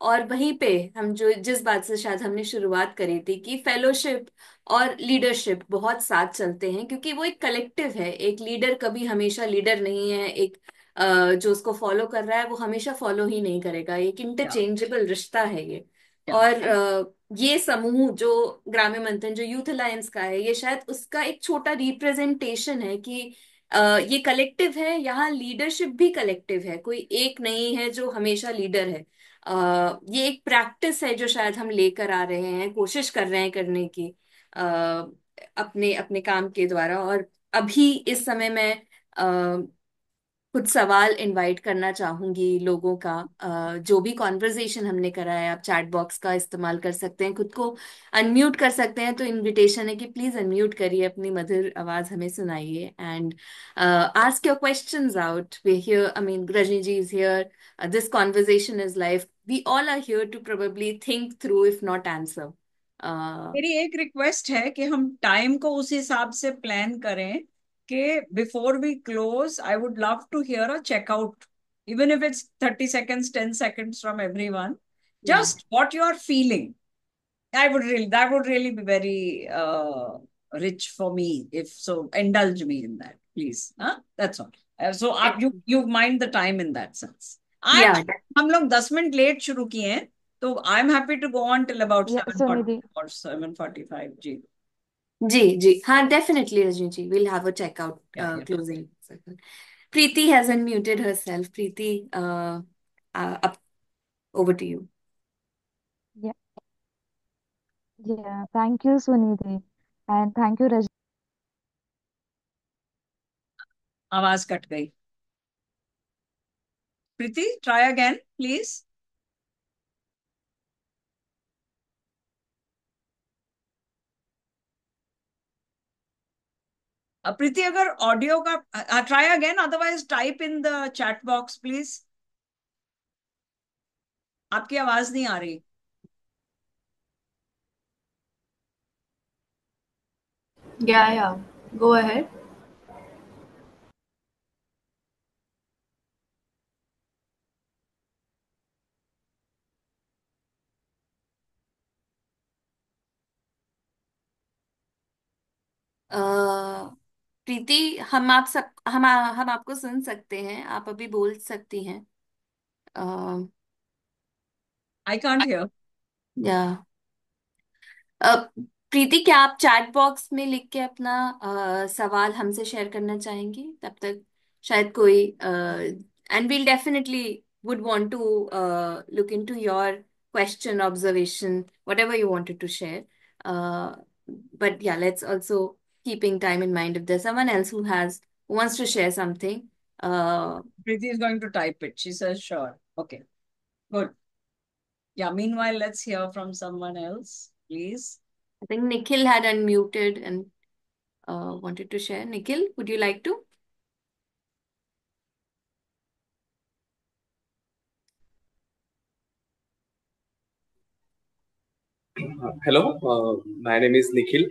और वहीं पे हम जो जिस बात से शायद हमने शुरुआत करी थी कि फेलोशिप और लीडरशिप बहुत साथ चलते हैं, क्योंकि वो एक कलेक्टिव है। एक लीडर कभी हमेशा लीडर नहीं है, एक जो उसको फॉलो कर रहा है वो हमेशा फॉलो ही नहीं करेगा, एक या इंटरचेंजेबल रिश्ता है ये। और ये समूह जो ग्राम्य मंथन जो यूथ अलायंस का है, ये शायद उसका एक छोटा रिप्रेजेंटेशन है कि ये कलेक्टिव है, यहाँ लीडरशिप भी कलेक्टिव है, कोई एक नहीं है जो हमेशा लीडर है। ये एक प्रैक्टिस है जो शायद हम लेकर आ रहे हैं, कोशिश कर रहे हैं करने की अपने अपने काम के द्वारा। और अभी इस समय में कुछ सवाल इनवाइट करना चाहूंगी लोगों का। जो भी कॉन्वर्जेशन हमने करा है, आप चैट बॉक्स का इस्तेमाल कर सकते हैं, खुद को अनम्यूट कर सकते हैं। तो इनविटेशन है कि प्लीज अनम्यूट करिए, अपनी मधुर आवाज हमें सुनाइए and ask your questions out. We here, I mean Rajni ji is here, this conversation is live, we all are here to probably think through if not answer. मेरी एक रिक्वेस्ट है कि हम टाइम को उस हिसाब से प्लान करें कि before we close I would love to hear a checkout, even if it's 30 seconds, 10 seconds from everyone, या just what you are feeling. That would really be very rich for me. If so, indulge me in that, please. Huh? That's all. So you mind the time in that sense. I'm या हम लोग 10 minute late शुरू किए हैं, तो I am happy to go on till about Yeah, 7:40 Sunidhi. और 7:45 जी। जी जी, हाँ definitely Rajni ji, will have a checkout या closing. Preeti has unmuted herself. Preeti, up over to you. Yeah, yeah. Thank you, Sunidhi. And thank you, Rajni. आवाज cut गई। प्रीति, try again please. प्रीति, अगर audio का try again, otherwise type in the chat box please. आपकी आवाज नहीं आ रही। Yeah, go ahead. प्रीति, हम आपको सुन सकते हैं, आप अभी बोल सकती हैं। I can't hear. या प्रीति, क्या आप चैट बॉक्स में लिख के अपना सवाल हमसे शेयर करना चाहेंगी? तब तक शायद कोई and we'll definitely would want to look into your question, observation, whatever you wanted to share. Uh, but yeah, let's also keeping time in mind if there's someone else who wants to share something. Preeti is going to type it. She says sure. Okay, good. Yeah, meanwhile, let's hear from someone else, please. I think Nikhil had unmuted and wanted to share. Nikhil, would you like to? Hello, my name is Nikhil,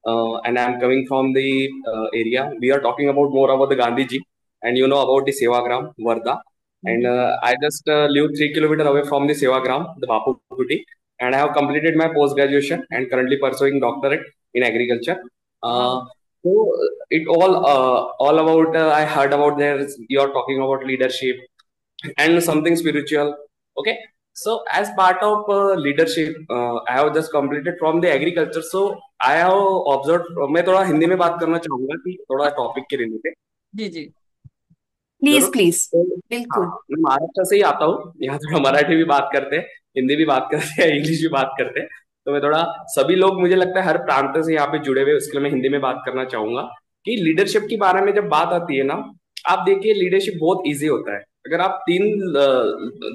and I'm coming from the area. We are talking about more about the Gandhi ji, and you know about the Sevagram, Varda. And I just live 3 kilometers away from the Sevagram, the Bapu Kuti, and I have completed my post graduation and currently pursuing doctorate in agriculture. Wow. So it all about I heard about there. You are talking about leadership and something spiritual. Okay, so as part of leadership, I have just completed from the agriculture. So I have observed. मैं थोड़ा हिंदी में बात करना चाहूंगा कि थोड़ा topic के related. Ji ji, please जरूर। प्लीज, तो हाँ, बिल्कुल। मैं महाराष्ट्र से ही आता हूँ। यहाँ थोड़ा मराठी भी बात करते हैं, हिंदी भी बात करते हैं, इंग्लिश भी बात करते हैं। तो मैं थोड़ा सभी लोग मुझे लगता है हर प्रांत से यहाँ पे जुड़े हुए, उसके लिए मैं हिंदी में बात करना चाहूंगा कि लीडरशिप के बारे में जब बात आती है ना, आप देखिए लीडरशिप बहुत ईजी होता है। अगर आप 3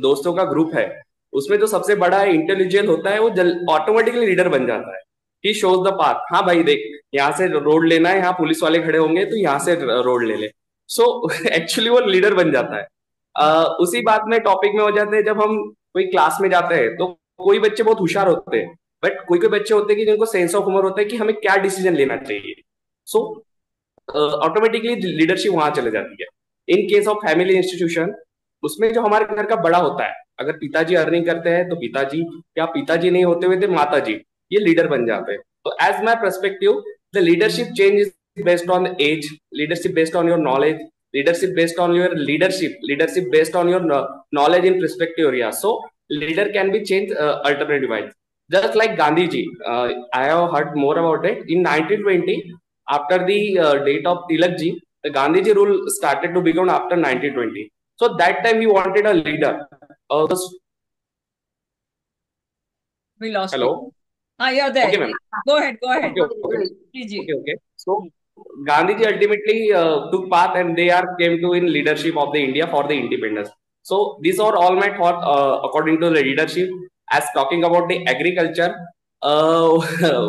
दोस्तों का ग्रुप है, उसमें जो सबसे बड़ा इंटेलिजेंट होता है वो ऑटोमेटिकली लीडर बन जाता है। ही शोज द पाथ। हाँ भाई देख, यहाँ से रोड लेना है, यहाँ पुलिस वाले खड़े होंगे तो यहाँ से रोड ले ले। सो एक्चुअली वो लीडर बन जाता है। उसी बात में टॉपिक में हो जाते हैं जब हम कोई क्लास में जाते हैं तो कोई बच्चे बहुत होशियार होते हैं, बट कोई कोई बच्चे होते हैं कि जिनको सेंस ऑफ ह्यूमर होता है कि हमें क्या डिसीजन लेना चाहिए। सो ऑटोमेटिकली लीडरशिप वहां चले जाती है। In case of family institution, उसमें जो हमारे घर का बड़ा होता है, अगर पिताजी अर्निंग करते हैं तो पिताजी, या पिताजी नहीं होते हुए तो माता जी, ये लीडर बन जाते हैं। तो as my perspective, the leadership change is based on age, leadership based on your knowledge, leadership based on your leadership based on your knowledge in perspective area. So leader can be changed alternative wise. Just like Gandhi ji, I have heard more about it. In 1920, after the date of Tilak ji, the Gandhi ji rule started to begin after 1920. So that time he wanted a leader. We lost you. Hello. You're there. Okay, ma'am. Go ahead, go ahead. Okay, okay, जी जी. okay. So Gandhiji ultimately took path, and they are came to in leadership of the India for the independence. So these are all my thought according to the leadership. As talking about the agriculture, uh,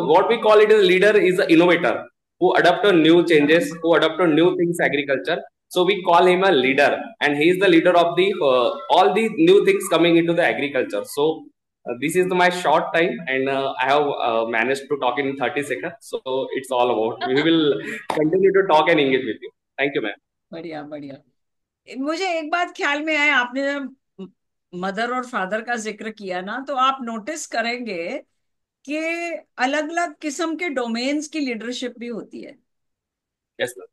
what we call it as leader is an innovator who adapt to new changes, who adapt to new things agriculture. So we call him a leader, and he is the leader of the all the new things coming into the agriculture. So this is my short time, and I have managed to talk in 30 seconds. So it's all about. We will continue to talk and engage with you. Thank you, ma'am. बढ़िया बढ़िया. मुझे एक बात ख्याल में आया, आपने जब मदर और फादर का जिक्र किया ना, तो आप नोटिस करेंगे कि अलग अलग किस्म के डोमेन्स की लीडरशिप भी होती है. Yes, ma'am.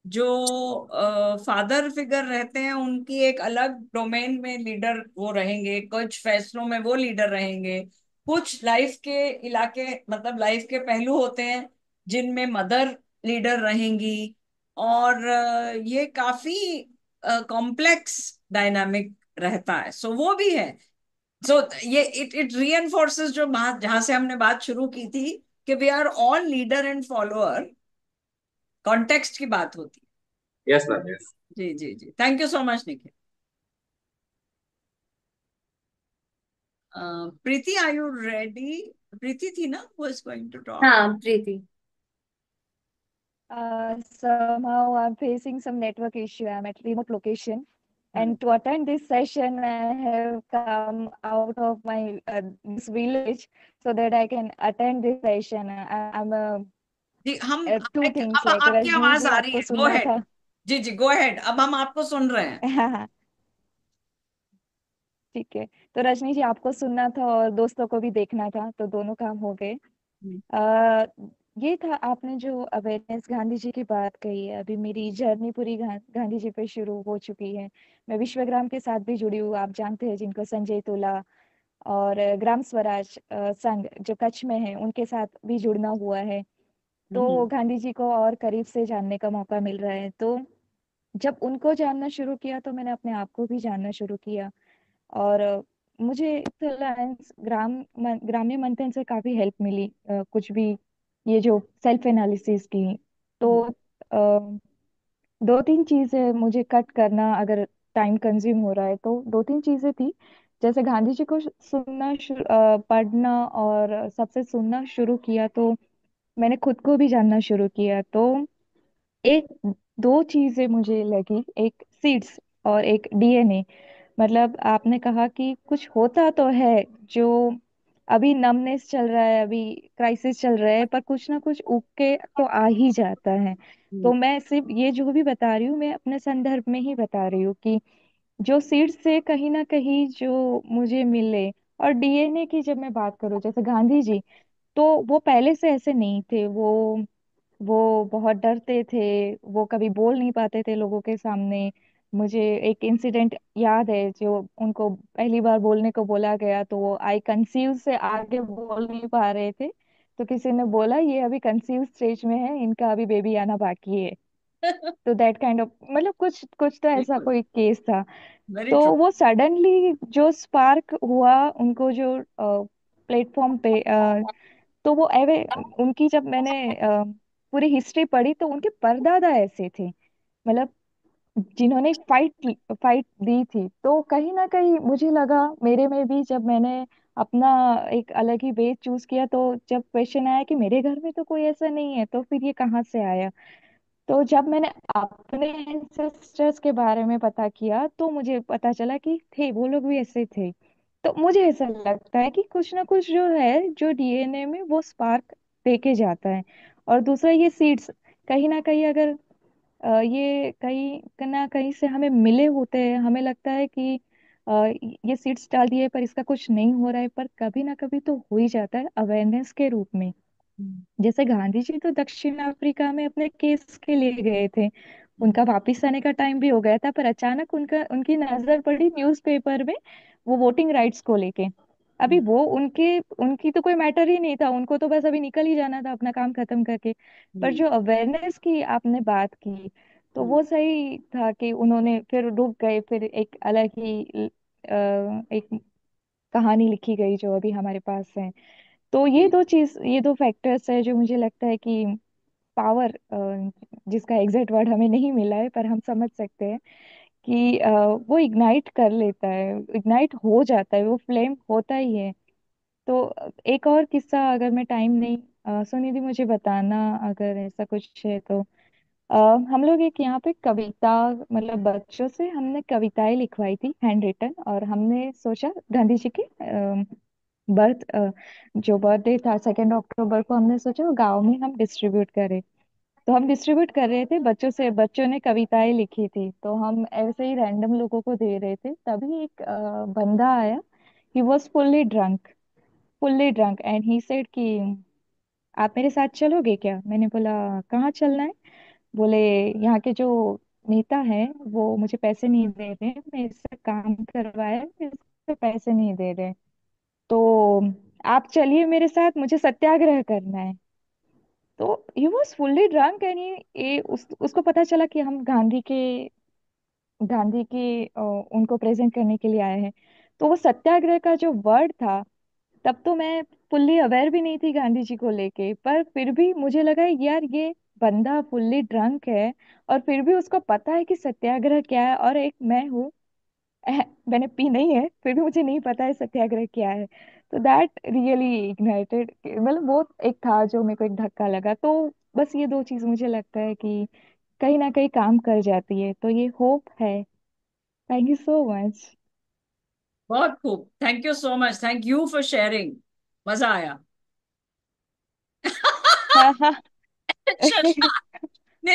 जो फादर फिगर रहते हैं उनकी एक अलग डोमेन में लीडर वो रहेंगे, कुछ फैसलों में वो लीडर रहेंगे, कुछ लाइफ के इलाके मतलब लाइफ के पहलू होते हैं जिनमें मदर लीडर रहेंगी. और ये काफी कॉम्प्लेक्स डायनामिक रहता है. सो वो भी है. सो ये इट इट रीएनफोर्सेस जो बात जहां से हमने बात शुरू की थी कि we are all leader and follower. Context की बात होती है. Yes, ma'am. Yes. जी जी जी. Thank you so much Nikhil. Preeti, are you ready? Preeti थी ना was going to talk. हाँ प्रीति. Somehow I'm facing some network issue. I'm at remote location, and to attend this session, I have come out of my this village so that I can attend this session. I'm जी हम two things अब like आपकी रजनी आवाज जी आ रही आपको है. गो सुनना head. था. जी जी गो हेड. अब हम आपको सुन रहे हैं. ठीक है, तो रजनी जी आपको सुनना था और दोस्तों को भी देखना था, तो दोनों काम हो गए. अ, ये था आपने जो अवेयरनेस गांधी जी की बात कही है. अभी मेरी जर्नी पूरी गांधी जी पे शुरू हो चुकी है. मैं विश्वग्राम के साथ भी जुड़ी हूँ, आप जानते हैं, जिनको संजय तोला और ग्राम स्वराज संघ जो कच्छ में है उनके साथ भी जुड़ना हुआ है. तो गांधी जी को और करीब से जानने का मौका मिल रहा है. तो जब उनको जानना शुरू किया तो मैंने अपने आप को भी जानना शुरू किया. और मुझे अलायंस ग्राम्य मंथन से काफी हेल्प मिली. कुछ भी ये जो सेल्फ एनालिसिस की, तो दो तीन चीजें मुझे कट करना अगर टाइम कंज्यूम हो रहा है तो दो तीन चीजें थी. जैसे गांधी जी को पढ़ना और सबसे सुनना शुरू किया तो मैंने खुद को भी जानना शुरू किया. तो एक दो चीजें मुझे लगी, एक सीड्स और एक डीएनए. मतलब आपने कहा कि कुछ होता तो है, जो अभी नमनेस चल रहा है, अभी क्राइसिस चल रहा है, पर कुछ ना कुछ उग के तो आ ही जाता है. तो मैं सिर्फ ये जो भी बता रही हूँ मैं अपने संदर्भ में ही बता रही हूँ कि जो सीड से कहीं ना कहीं जो मुझे मिले. और डीएनए की जब मैं बात करूँ, जैसे गांधी जी, तो वो पहले से ऐसे नहीं थे. वो बहुत डरते थे, वो कभी बोल नहीं पाते थे लोगों के सामने. मुझे एक इंसिडेंट याद है, जो उनको पहली बार बोलने को बोला गया तो वो आई कंसीव से आगे बोल नहीं पा रहे थे. तो किसी ने बोला ये अभी कंसीव स्टेज में है, इनका अभी बेबी आना बाकी है. तो दैट काइंड ऑफ, मतलब कुछ कुछ तो ऐसा बिल्कुल. कोई केस था. वेरी तो ट्रू. वो सडनली जो स्पार्क हुआ उनको, जो प्लेटफॉर्म पे, तो वो एवे उनकी जब मैंने पूरी हिस्ट्री पढ़ी तो उनके परदादा ऐसे थे, मतलब जिन्होंने फाइट दी थी. तो कहीं ना कहीं मुझे लगा मेरे में भी, जब मैंने अपना एक अलग ही वे चूज किया, तो जब क्वेश्चन आया कि मेरे घर में तो कोई ऐसा नहीं है, तो फिर ये कहाँ से आया. तो जब मैंने अपने एंसेस्टर्स के बारे में पता किया तो मुझे पता चला कि थे, वो लोग भी ऐसे थे. तो मुझे ऐसा लगता है कि कुछ ना कुछ जो है, जो डीएनए में वो स्पार्क देके जाता है. और दूसरा ये सीड्स, कहीं ना कहीं अगर ये कहीं ना कहीं से हमें मिले होते हैं, हमें लगता है कि अ, ये सीड्स डाल दिए पर इसका कुछ नहीं हो रहा है, पर कभी ना कभी तो हो ही जाता है अवेयरनेस के रूप में. जैसे गांधी जी तो दक्षिण अफ्रीका में अपने केस के लिए गए थे, उनका वापिस आने का टाइम भी हो गया था, पर अचानक उनका उनकी नजर पड़ी न्यूज़पेपर में, वो वोटिंग राइट्स को लेके। अभी वो उनके उनकी तो कोई मैटर ही नहीं था, उनको तो बस अभी निकल ही जाना था अपना काम खत्म करके। पर हम्म। जो अवेयरनेस की आपने बात की, तो हम्म। वो सही था कि उन्होंने फिर रुक गए, फिर एक अलग ही एक कहानी लिखी गई जो अभी हमारे पास है। तो ये दो फैक्टर्स है जो मुझे लगता है कि पावर, जिसका एग्जैक्ट वर्ड हमें नहीं मिला है पर हम समझ सकते हैं कि वो इग्नाइट कर लेता है, इग्नाइट हो जाता है, वो फ्लेम होता ही है। तो एक और किस्सा, अगर मैं टाइम नहीं, सुनिधि मुझे बताना अगर ऐसा कुछ है तो। अ, हम लोग एक यहाँ पे कविता, मतलब बच्चों से हमने कविताएं लिखवाई थी हैंड रिटन, और हमने सोचा गांधी जी के बर्थ जो बर्थडे था 2 अक्टूबर को, हमने सोचा वो गाँव में हम डिस्ट्रीब्यूट करें। तो हम डिस्ट्रीब्यूट कर रहे थे बच्चों से, बच्चों ने कविताएं लिखी थी, तो हम ऐसे ही रैंडम लोगों को दे रहे थे। तभी एक बंदा आया, he was fully drunk and he said कि आप मेरे साथ चलोगे क्या। मैंने बोला कहाँ चलना है। बोले यहाँ के जो नेता है वो मुझे पैसे नहीं दे रहे, मैं इससे काम करवाया, इससे पैसे नहीं दे रहे, तो आप चलिए मेरे साथ, मुझे सत्याग्रह करना है। तो he was fully drunk and उसको पता चला कि हम गांधी के उनको प्रेजेंट करने के लिए आए हैं। तो वो सत्याग्रह का जो वर्ड था, तब तो मैं फुल्ली अवेयर भी नहीं थी गांधी जी को लेके, पर फिर भी मुझे लगा यार ये बंदा फुल्ली ड्रंक है और फिर भी उसको पता है कि सत्याग्रह क्या है, और एक मैं हूँ, मैंने पी नहीं है फिर भी मुझे नहीं पता है सत्याग्रह क्या है। तो दैट रियली इग्नाइटेड, मतलब वो एक था जो मेरे को एक धक्का लगा। तो बस ये दो चीज मुझे लगता है कि कहीं ना कहीं काम कर जाती है, तो ये होप है। Thank you so much. बहुत खूब, thank you so much, thank you for sharing. मजा आया। हाँ हाँ। श्रद्धा ने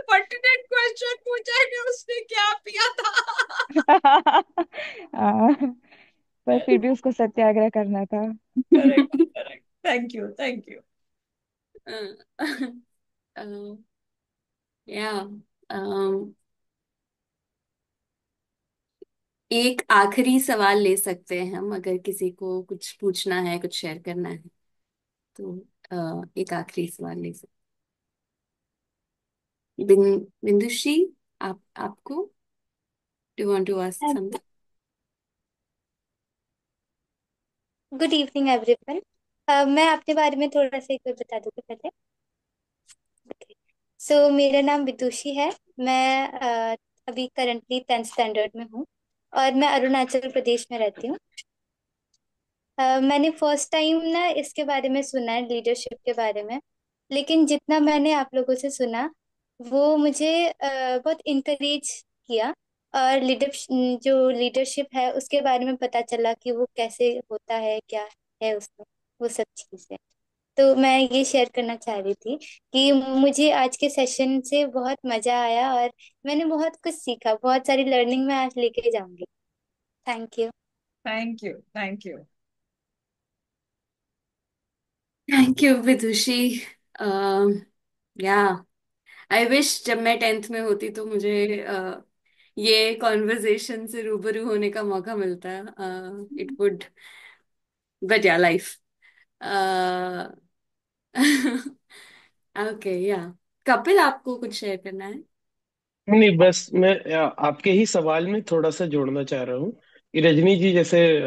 पर्टिनेंट क्वेश्चन पूछा है कि उसने क्या पिया था। हाँ, पर फिर भी उसको सत्याग्रह करना था। Correct, correct, thank you, thank you. या एक आखिरी सवाल ले सकते हैं हम, अगर किसी को कुछ पूछना है, कुछ शेयर करना है तो एक आखिरी सवाल ले सकते। बिंदुश्री, आपको do want to ask something? Good evening everyone. मैं अपने बारे में थोड़ा सा एक बार बता दूंगी पहले। सो मेरा नाम विदुषी है। मैं अभी करंटली 10th स्टैंडर्ड में हूँ और मैं अरुणाचल प्रदेश में रहती हूँ। मैंने फर्स्ट टाइम ना इसके बारे में सुना है, लीडरशिप के बारे में। लेकिन जितना मैंने आप लोगों से सुना, वो मुझे बहुत इनकरेज किया। और जो लीडरशिप है उसके बारे में पता चला कि वो कैसे होता है, क्या है उसमें, वो सब चीज़ें। तो मैं ये शेयर करना चाह रही थी कि मुझे आज के सेशन से बहुत मजा आया और मैंने बहुत कुछ सीखा, बहुत सारी लर्निंग मैं आज लेके जाऊंगी। Thank you. Thank you, thank you. Thank you Vidushi. Yeah I wish जब मैं 10th में होती तो मुझे ये कॉन्वर्जेशन से रूबरू होने का मौका मिलता। इट वुड, बट या लाइफ। ओके, या कपिल, आपको कुछ शेयर करना है? नहीं, बस मैं आपके ही सवाल में थोड़ा सा जोड़ना चाह रहा हूँ कि रजनी जी, जैसे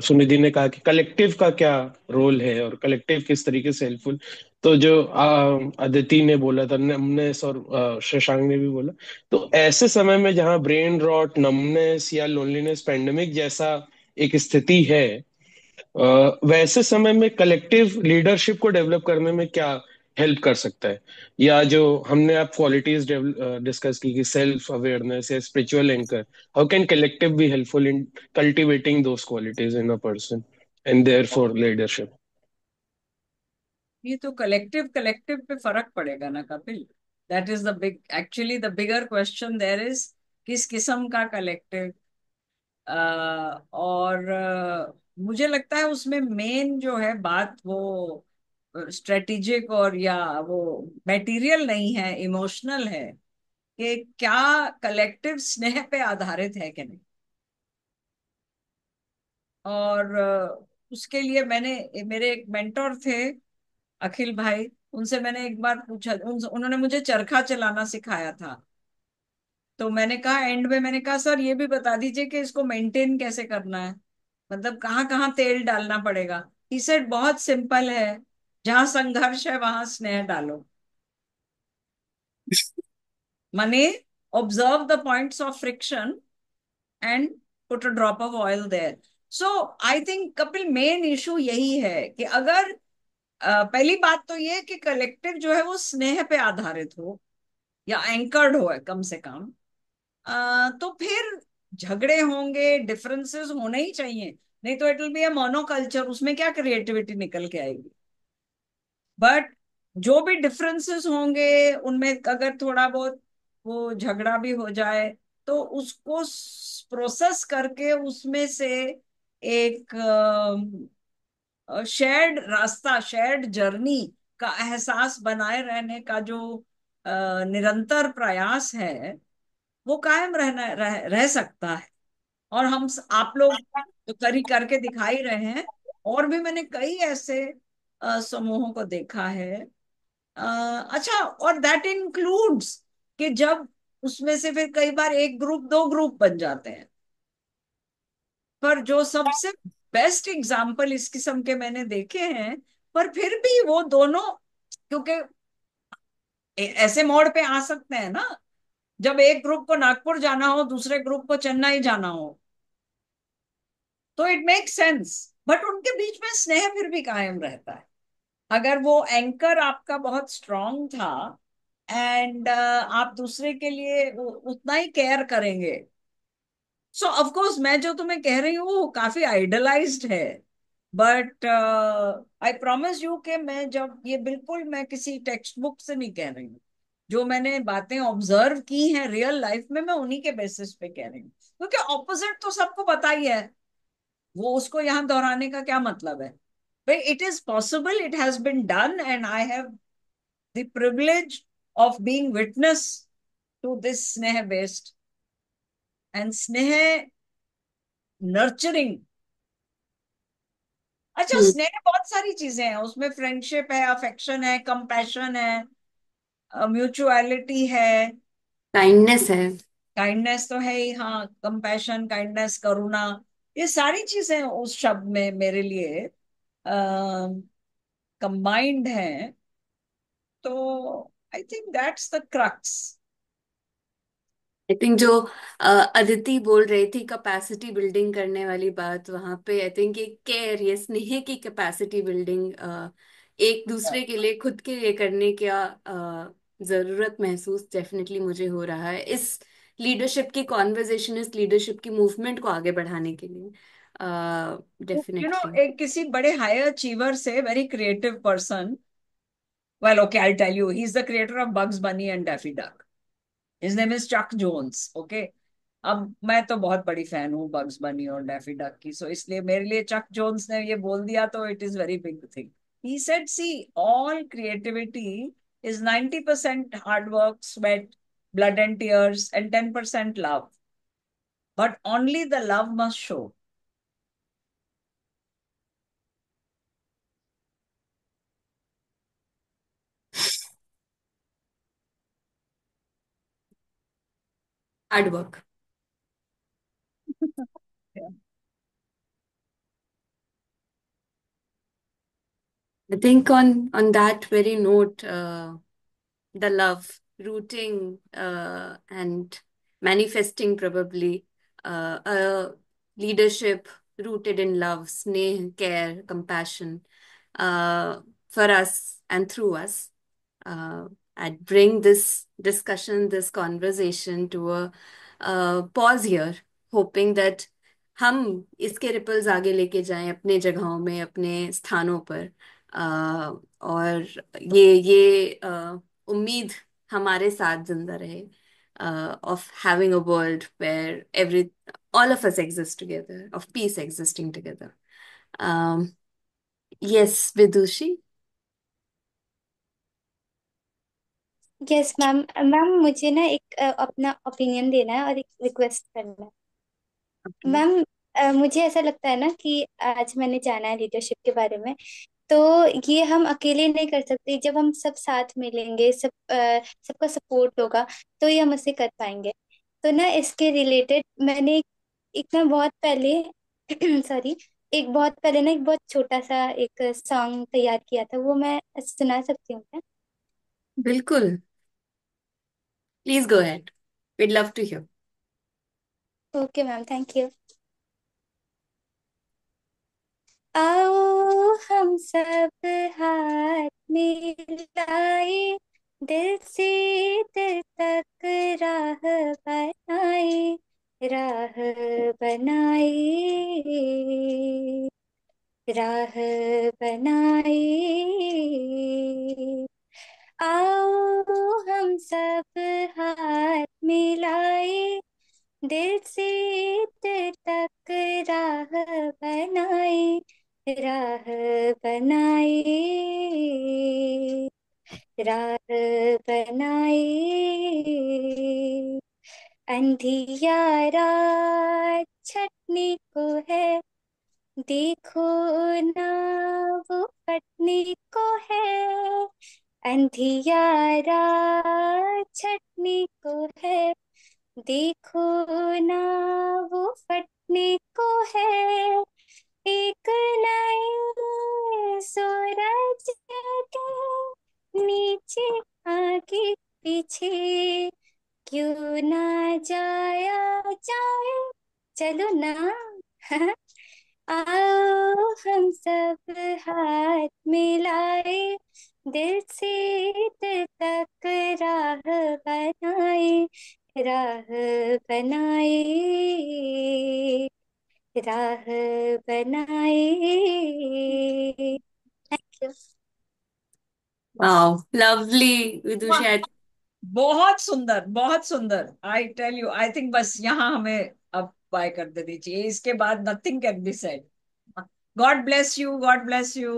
सुनिधि ने कहा कि कलेक्टिव का क्या रोल है और कलेक्टिव किस तरीके से हेल्पफुल। तो जो अदिति ने बोला था, नमनेस, और शशांक ने भी बोला, तो ऐसे समय में जहाँ ब्रेन रॉट, नमनेस या लोनलीनेस पेंडेमिक जैसा एक स्थिति है, वैसे समय में कलेक्टिव लीडरशिप को डेवलप करने में क्या हेल्प कर सकता है, या जो हमने आप क्वालिटीज डिस्कस की कि सेल्फ अवेयरनेस या spiritual anchor, how can collective be helpful in cultivating those qualities in a person and therefore leadership. ये तो कलेक्टिव कलेक्टिव पे फर्क पड़ेगा ना Kapil. That is the big, actually the bigger question there is किस किस्म का कलेक्टिव। और मुझे लगता है उसमें मेन जो है बात, वो स्ट्रेटेजिक और या वो मटेरियल नहीं है, इमोशनल है। कि क्या कलेक्टिव स्नेह पे आधारित है कि नहीं। और उसके लिए मैंने, मेरे एक मेंटोर थे अखिल भाई, उनसे मैंने एक बार पूछा, उन्होंने मुझे चरखा चलाना सिखाया था। तो मैंने कहा, एंड में मैंने कहा, सर ये भी बता दीजिए कि इसको मेंटेन कैसे करना है, मतलब कहाँ कहाँ तेल डालना पड़ेगा। ही सेड बहुत सिंपल है, जहां संघर्ष है वहां स्नेह डालो। माने observe the points of friction and put a drop of oil there. So I think Kapil main issue यही है कि अगर पहली बात तो ये कि कलेक्टिव जो है वो स्नेह पे आधारित हो या एंकर्ड हो है कम से कम, तो फिर झगड़े होंगे, डिफरेंसेस होने ही चाहिए, नहीं तो it will be a monoculture, उसमें क्या क्रिएटिविटी निकल के आएगी। बट जो भी डिफरेंसेस होंगे उनमें अगर थोड़ा बहुत वो झगड़ा भी हो जाए, तो उसको प्रोसेस करके उसमें से एक शेयर्ड रास्ता, शेयर्ड जर्नी का एहसास बनाए रहने का जो निरंतर प्रयास है, वो कायम रह सकता है। और आप लोग तो करके दिखा ही रहे हैं। और भी मैंने कई ऐसे समूहों को देखा है। अच्छा, और दैट इंक्लूड्स कि जब उसमें से फिर कई बार एक ग्रुप दो ग्रुप बन जाते हैं, पर जो सबसे बेस्ट एग्जाम्पल इस किस्म के मैंने देखे हैं, पर फिर भी वो दोनों, क्योंकि ऐसे मोड़ पे आ सकते हैं ना, जब एक ग्रुप को नागपुर जाना हो, दूसरे ग्रुप को चेन्नई जाना हो, तो इट मेक सेंस, बट उनके बीच में स्नेह फिर भी कायम रहता है। अगर वो एंकर आपका बहुत स्ट्रांग था एंड आप दूसरे के लिए उतना ही केयर करेंगे। सो ऑफ कोर्स मैं जो तुम्हें कह रही हूँ वो काफी आइडलाइज्ड है, बट आई प्रॉमिस यू कि मैं जब ये, बिल्कुल मैं किसी टेक्स्ट बुक से नहीं कह रही हूँ, जो मैंने बातें ऑब्जर्व की हैं रियल लाइफ में, मैं उन्हीं के बेसिस पे कह रही हूँ, क्योंकि ऑपोजिट तो सबको पता ही है, वो उसको यहाँ दोहराने का क्या मतलब है। भाई it is possible, it has been done, and I have the privilege of being witness to this sneh based and sneh nurturing. अच्छा, स्नेह बहुत सारी चीजें हैं उसमें, फ्रेंडशिप है, अफेक्शन है, कंपैशन है, म्यूचुअलिटी है, काइंडनेस है। काइंडनेस तो है ही, हाँ, कंपैशन, काइंडनेस, करुणा, ये सारी चीजें उस शब्द में मेरे लिए कंबाइंड हैं। तो I think that's the crux. I think जो अदिति बोल रही थी कैपेसिटी बिल्डिंग करने वाली बात, वहां पे आई थिंक ये केयर, ये स्नेह की कैपेसिटी बिल्डिंग एक दूसरे के लिए, खुद के लिए करने का जरूरत महसूस डेफिनेटली मुझे हो रहा है इस लीडरशिप की कॉन्वर्जेशन, इस लीडरशिप की मूवमेंट को आगे बढ़ाने के लिए डेफिनेटली। एक किसी बड़े हाई अचीवर से, very creative person, well okay I tell you, he is the creator of Bugs Bunny and Daffy Duck, his name is Chuck Jones, okay. अब मैं तो बहुत बड़ी फैन हूँ बग्स बनी और डैफी डक की, सो इसलिए मेरे लिए चक जोन्स ने ये बोल दिया तो it is very big thing. He said, see, all creativity is 90% hard work, sweat, blood and tears, and 10% love, but only the love must show. Hard work. Yeah. I think on that very note, the love rooting and manifesting probably a leadership rooted in love, sneh, care, compassion, for us and through us. I'd bring this discussion, this conversation to a pause here, hoping that हम इसके ripples आगे लेके जाएं अपने जगहों में, अपने स्थानों पर, और ये उम्मीद हमारे साथ जिंदा रहे, of having a world where all of us exist together, of peace existing together. Um, yes, Vidushi. Yes ma'am. Ma'am मुझे ना एक अपना ओपिनियन देना है और एक रिक्वेस्ट करना है। Okay. मैम मुझे ऐसा लगता है ना कि आज मैंने जाना है लीडरशिप के बारे में, तो ये हम अकेले नहीं कर सकते। जब हम सब साथ मिलेंगे, सबका सपोर्ट होगा, तो ये हम इसे कर पाएंगे। तो ना इसके रिलेटेड मैंने एक ना बहुत पहले सॉरी, एक बहुत पहले ना एक बहुत छोटा सा एक सॉन्ग तैयार किया था, वो मैं सुना सकती हूँ क्या? बिल्कुल, please go ahead, we'd love to hear. Okay ma'am, thank you. आओ हम सब हाथ मिलाए, दिल से दिल तक राह बनाए, राह बनाए, राह बनाए। आओ हम सब हाथ मिलाए, दिल से दिल तक राह बनाए, राह बनाए, राह बनाए। अंधियारा छटने को है, देखो ना वो कटने को है। अंधियारा छटने को है, देखो ना वो फटने को है। एक नए सूरज के नीचे, आगे पीछे क्यों ना जाया जाए, चलो ना। आओ हम सब हाथ मिलाए, दिल से दिल तक राह बनाए, राह बनाए, राह बनाए। Thank you. Wow, lovely Vidushi. वाह, बहुत सुंदर, बहुत सुंदर। I tell you, I think बस यहाँ हमें अब बाय कर देनी चाहिए, इसके बाद nothing can be said. God bless you, God bless you.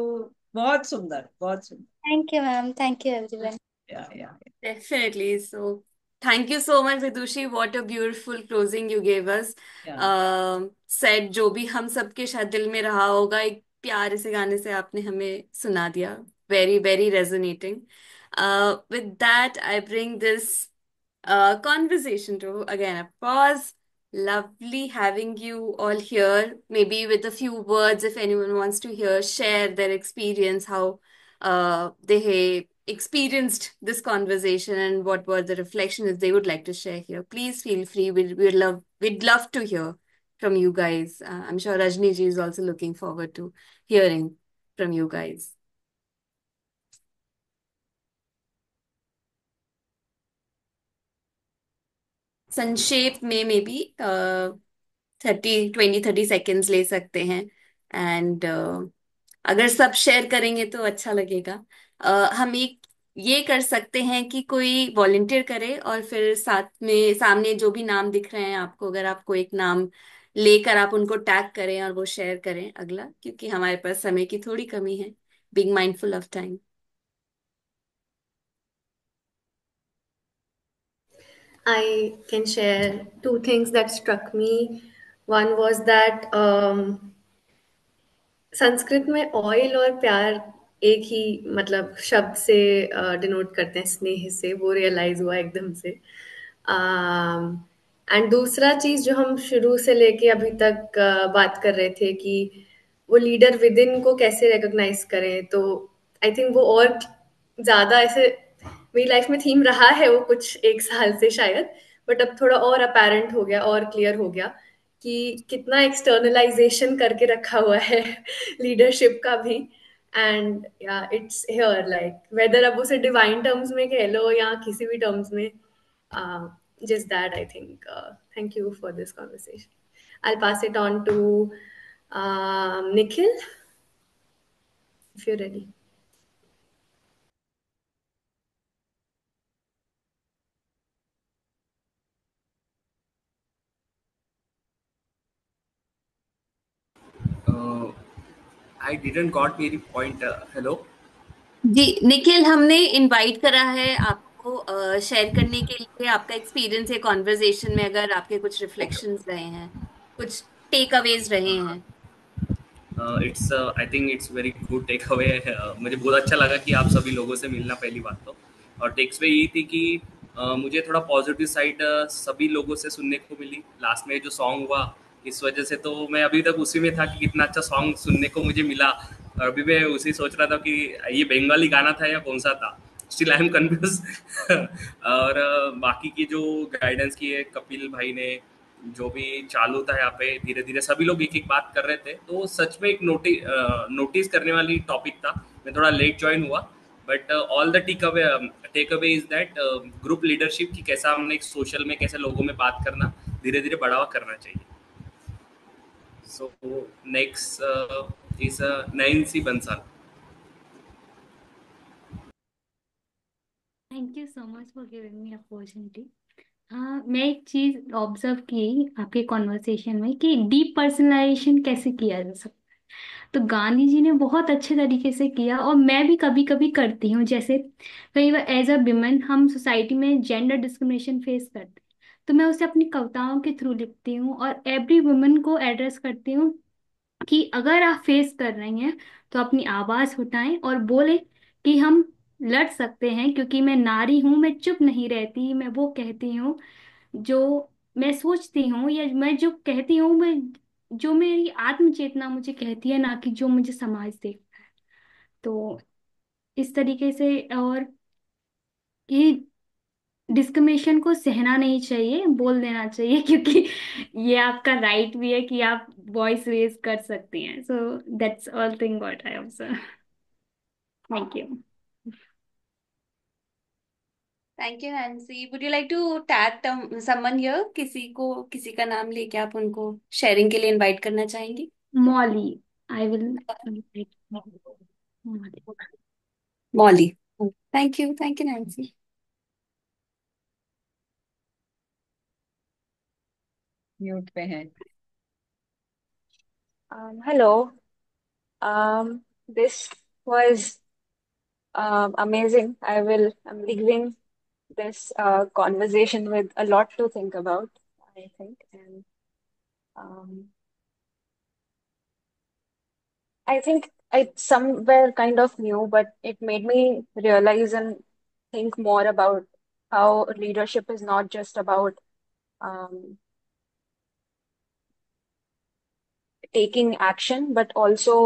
बहुत सुंदर, बहुत सुंदर। Thank you ma'am, thank you everyone. या Definitely. So, thank you so much, Vidushi. What a beautiful closing you gave us. या Said जो भी हम सबके शायद दिल में रहा होगा, एक प्यारे से गाने से आपने हमें सुना दिया. Very, very resonating. With that, I bring this conversation to again a pause. Lovely having you all here. Maybe with a few words, if anyone wants to hear, share their experience, how they experienced this conversation and what were the reflections they would like to share here. Please feel free. We'd love to hear from you guys. I'm sure Rajni ji is also looking forward to hearing from you guys. संक्षेप में may be 30 seconds ले सकते हैं and अगर सब share करेंगे तो अच्छा लगेगा। हम एक ये कर सकते हैं कि कोई वॉलंटियर करे और फिर साथ में सामने जो भी नाम दिख रहे हैं आपको, अगर आपको एक नाम लेकर आप उनको टैग करें और वो शेयर करें अगला, क्योंकि हमारे पास समय की थोड़ी कमी है। Being mindful of time. I can share two things that struck me. One was that Sanskrit में ऑयल और प्यार एक ही मतलब शब्द से डिनोट करते हैं, स्नेह से, वो रियलाइज हुआ एकदम से। एंड दूसरा चीज जो हम शुरू से लेके अभी तक बात कर रहे थे कि वो लीडर विद इन को कैसे रिकॉग्नाइज करें, तो आई थिंक वो और ज्यादा ऐसे मेरी लाइफ में थीम रहा है वो कुछ एक साल से शायद, बट अब थोड़ा और अपेरेंट हो गया और क्लियर हो गया कि कितना एक्सटर्नलाइजेशन करके रखा हुआ है लीडरशिप का भी। एंड या इट्स हियर लाइक वेदर अब उसे डिवाइन टर्म्स में कह लो या किसी भी टर्म्स में, just that I think thank you for this conversation. I'll pass it on to Nikhil if you're ready. I didn't got मेरी point. Hello. जी निखिल, हमने इनवाइट करा है आपको को शेयर करने के लिए, आपका एक्सपीरियंस है कॉन्वर्जेशन में, अगर आपके कुछ रिफ्लेक्शंस रहे हैं, कुछ टेक अवेज रहे हैं। It's I think it's very good takeaway. मुझे बहुत अच्छा लगा कि आप सभी लोगों से मिलना, पहली बात तो। और टेक्स में यही थी कि मुझे थोड़ा पॉजिटिव साइड सभी लोगों से सुनने को मिली। लास्ट में जो सॉन्ग हुआ, इस वजह से तो मैं अभी तक उसी में था कि कितना अच्छा सॉन्ग सुनने को मुझे मिला। और अभी मैं उसी सोच रहा था कि ये बंगाली गाना था या कौन सा था। Still I am confuse. और बाकी की जो गाइडेंस की है कपिल भाई ने, जो भी चालू था यहाँ पे, धीरे धीरे सभी लोग एक एक बात कर रहे थे, तो सच में एक नोटिस करने वाली टॉपिक था। मैं थोड़ा लेट ज्वाइन हुआ, but all the takeaway is that group leadership की कैसा हमने एक सोशल में कैसे लोगों में बात करना, धीरे धीरे बढ़ावा करना चाहिए। So next is Nancy Bansal. Thank you so much for giving me opportunity. हाँ, मैं एक चीज ऑब्जर्व की आपके कॉन्वर्सेशन में कि डीप पर्सनलाइजेशन कैसे किया जा सकता है। तो गांधी जी ने बहुत अच्छे तरीके से किया, और मैं भी कभी कभी करती हूँ। जैसे कई बार एज अ विमेन हम सोसाइटी में जेंडर डिस्क्रिमिनेशन फेस करते हैं, तो मैं उसे अपनी कविताओं के थ्रू लिखती हूँ और एवरी वुमन को एड्रेस करती हूँ कि अगर आप फेस कर रही हैं तो अपनी आवाज उठाएं और बोले कि हम लड़ सकते हैं, क्योंकि मैं नारी हूं, मैं चुप नहीं रहती, मैं वो कहती हूँ जो मैं सोचती हूँ, या मैं जो कहती हूँ, मैं जो मेरी आत्म चेतना मुझे कहती है, ना कि जो मुझे समाज देखता है। तो इस तरीके से, और ये डिस्क्रिमिनेशन को सहना नहीं चाहिए, बोल देना चाहिए, क्योंकि ये आपका राइट भी है कि आप वॉइस रेज कर सकती हैं। So that's all thing what I observe. Thank you. Thank you Nancy. Would you like to tag someone here? किसी को, किसी का नाम लेके आप उनको शेयरिंग के लिए इनवाइट करना चाहेंगी? Molly, I will. Molly. Thank you Nancy. Mute पे है। Hello. This was amazing. I'm leaving this conversation with a lot to think about, I think. And um, I think it's somewhere kind of new, but it made me realize and think more about how leadership is not just about um, taking action, but also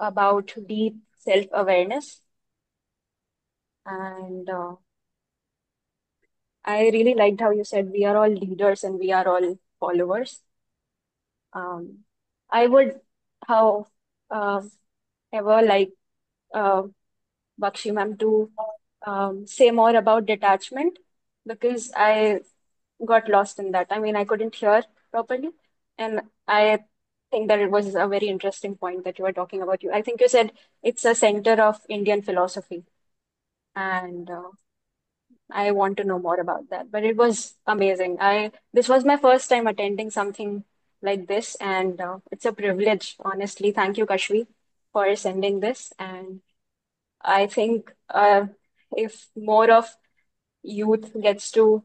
about deep self-awareness. And I really liked how you said we are all leaders and we are all followers. Um, I would, how ever like uh, Bakshi ma'am to say more about detachment because I got lost in that. I mean, I couldn't hear properly, and I think that it was a very interesting point that you were talking about. I think you said it's a center of Indian philosophy, and I want to know more about that. But it was amazing. I This was my first time attending something like this, and it's a privilege, honestly. Thank you, Kashvi, for sending this. And I think if more of youth gets to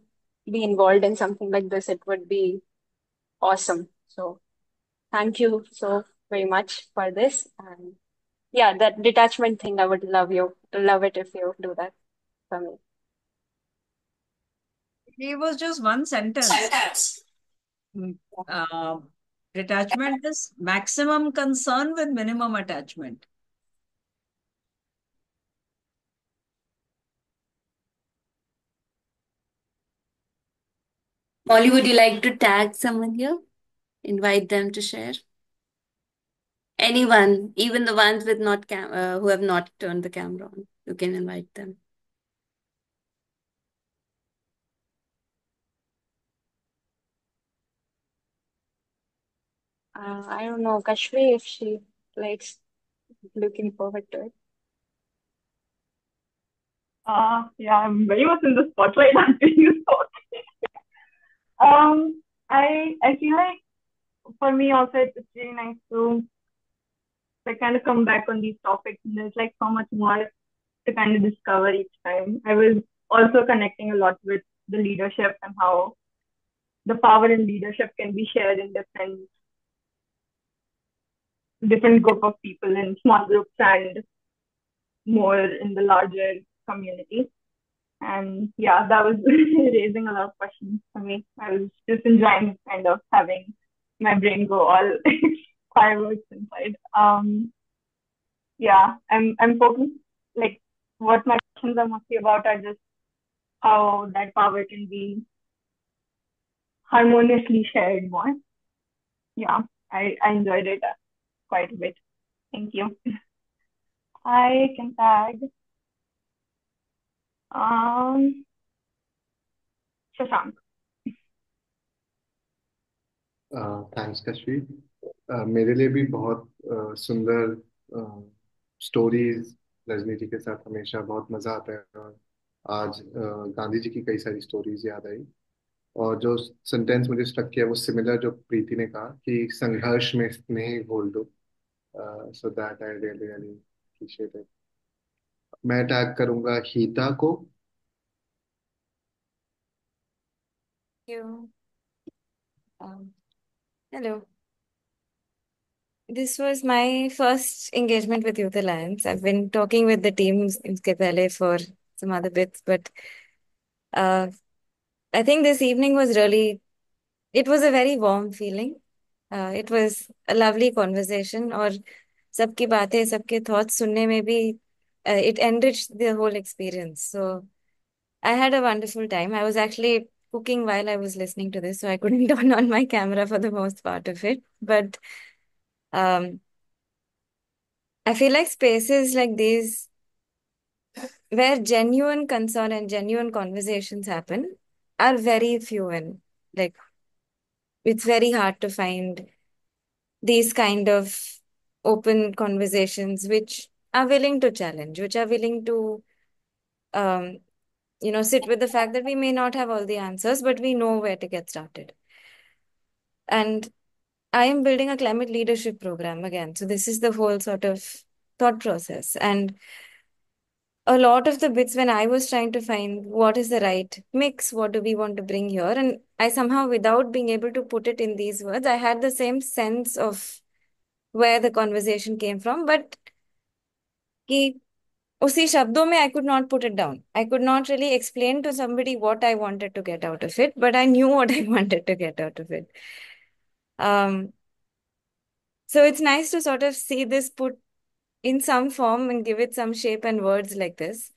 be involved in something like this, it would be awesome. So thank you so very much for this. And yeah, that detachment thing, I would love it if you do that for me. It was just one sentence. Uh, Detachment is maximum concern with minimum attachment. Molly, would you like to tag someone here? Invite them to share? Anyone, even the ones with not who have not turned the camera on, you can invite them. I don't know, Kashvi, if she likes looking forward to it. Yeah, I'm very much in the spotlight until you thought. I feel like for me also it's really nice to like kind of come back on these topics, and there's like so much more to kind of discover each time. I was also connecting a lot with the leadership and how the power in leadership can be shared in different group of people in small groups and more in the larger community. And yeah, that was raising a lot of questions for me. I was just enjoying kind of having my brain go all fireworks inside. Yeah, I'm focused, like what my questions are mostly about are just how that power can be harmoniously shared more. Yeah, I enjoyed it quite a bit. Thank you. I can tag um Shashank. Thanks Kashmir. मेरे लिए भी बहुत सुंदर stories Rajni जी के साथ हमेशा बहुत मजा आता है। और आज गांधी जी की कई सारी स्टोरीज याद आई। और जो सेंटेंस मुझे स्ट्रक किया वो सिमिलर जो प्रीति ने कहा कि संघर्ष में स्नेह घोल दो। So that I really really appreciate it. मैं टैग करूंगा हीता को। You. Hello. This was my first engagement with Youth Alliance. I've been talking with the teams in Skepele for some other bits, but uh, I think this evening was really, it was a very warm feeling. It was a lovely conversation और सबकी बातें, सबके thoughts सुनने में भी it enriched the whole experience. So I had a wonderful time. I was actually cooking while I was listening to this, so I couldn't turn on my camera for the most part of it. But um, I feel like spaces like these where genuine concern and genuine conversations happen are very few in. Like, it's very hard to find these kind of open conversations which are willing to challenge, which are willing to, um, sit with the fact that we may not have all the answers, but we know where to get started. And I am building a climate leadership program again. So this is the whole sort of thought process. And a lot of the bits when I was trying to find what is the right mix, what do we want to bring here, and I somehow, without being able to put it in these words, I had the same sense of where the conversation came from, but कि उसी शब्दों में I could not put it down. I could not really explain to somebody what I wanted to get out of it, but I knew what I wanted to get out of it. Um, so it's nice to sort of see this put in some form and give it some shape and words like this.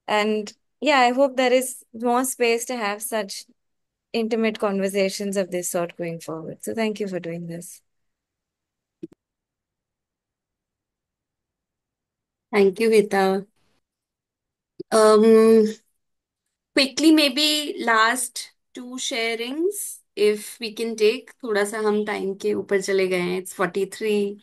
And yeah, I hope there is more space to have such intimate conversations of this sort going forward. So thank you for doing this. Thank you, Hita. Um, quickly, maybe last two sharings, if we can take. थोड़ा सा हम time के ऊपर चले गए हैं. It's 43.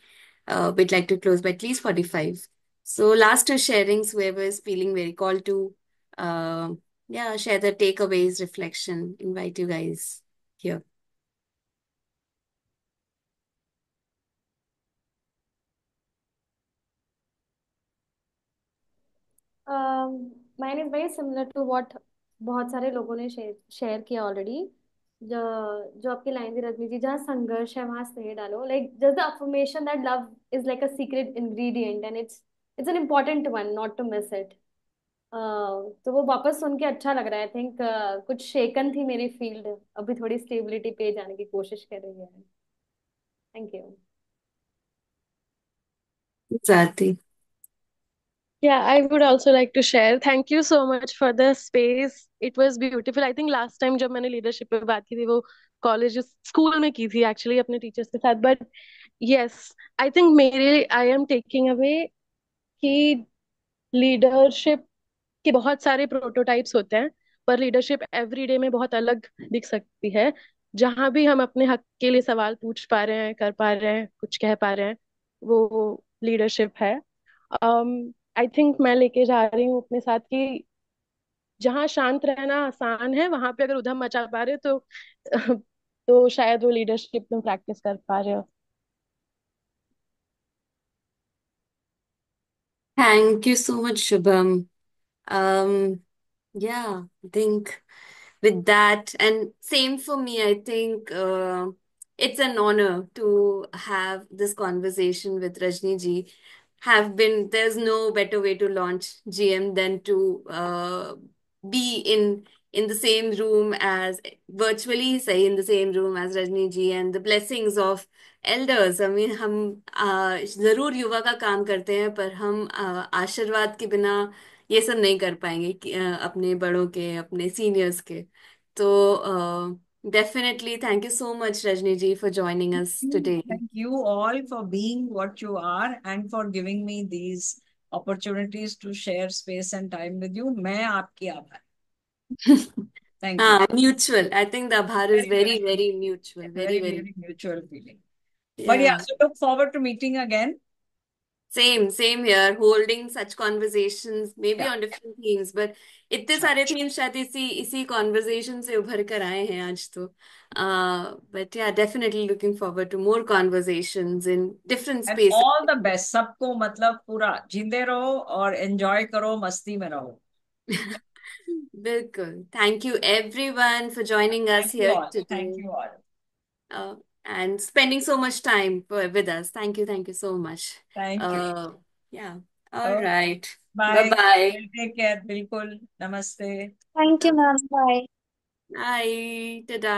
We'd like to close by at least 45. So last two sharings, whoever is feeling very called to, uh, yeah, share the takeaways, reflection. Invite you guys here. Mine is very similar to what बहुत सारे लोगों ने share किया already. जो जो आपकी line थी रजनी जी, जहाँ संघर्ष है वहां स्नेह डालो, like just the affirmation that love is like a secret ingredient and it's an important one, not to miss it. तो वो वापस सुन के अच्छा लग रहा है। आई थिंक कुछ शेकन थी मेरी फील्ड, अभी थोड़ी स्टेबिलिटी पे जाने की कोशिश कर रही है। Thank you. Zati. Yeah, I would also like to share. Thank you so much for the space. It was beautiful. I think last time जब मैंने leadership पे बात की थी वो कॉलेज स्कूल में की थी एक्चुअली अपने टीचर्स के साथ। बट yes, I think मेरे I am taking away कि लीडरशिप के बहुत सारे प्रोटोटाइप्स होते हैं, पर लीडरशिप एवरीडे में बहुत अलग दिख सकती है। जहां भी हम अपने हक के लिए सवाल पूछ पा रहे हैं, कर पा रहे हैं, कुछ कह पा रहे हैं, वो लीडरशिप है। आई थिंक मैं लेके जा रही हूँ अपने साथ कि जहाँ शांत रहना आसान है वहां पे अगर उधम मचा पा रहे हो तो शायद वो लीडरशिप में प्रैक्टिस कर पा रहे हो। Thank you so much, Shubham. Yeah, I think with that, and same for me, I think it's an honor to have this conversation with Rajni ji. There's no better way to launch GM than to be in the same room as virtually say in the same room as Rajni ji, and the blessings of elders. I mean, हम जरूर युवा का काम करते हैं, पर हम आशीर्वाद के बिना ये सब नहीं कर पाएंगे अपने बड़ों के, अपने सीनियर्स के। तो definitely thank you so much Rajni ji for joining us today. Thank you all for being what you are and for giving me these opportunities to share space and time with you. मैं आपकी आभार। Thank you. हाँ, mutual, I think the आभार is Very, very very, very mutual, very very, very. very mutual feeling. But yeah, या so look forward to meeting again. Same here, holding such conversations may be Yeah, on different themes, but इतने sure. सारे themes शायद इसी conversation से उभर कर आए हैं आज तो। But yeah, definitely looking forward to more conversations in different And spaces. all the best. सबको मतलब पूरा जिंदे रहो और enjoy करो, मस्ती में रहो। बिल्कुल। Thank you everyone for joining Thank us you here all. Today Thank you all. and spending so much time with us. Thank you so much. Thank you. Yeah. All Okay. right. Bye Bye. bye. Take care. बिल्कुल. Namaste. Thank you, ma'am. Bye. Bye. Tada.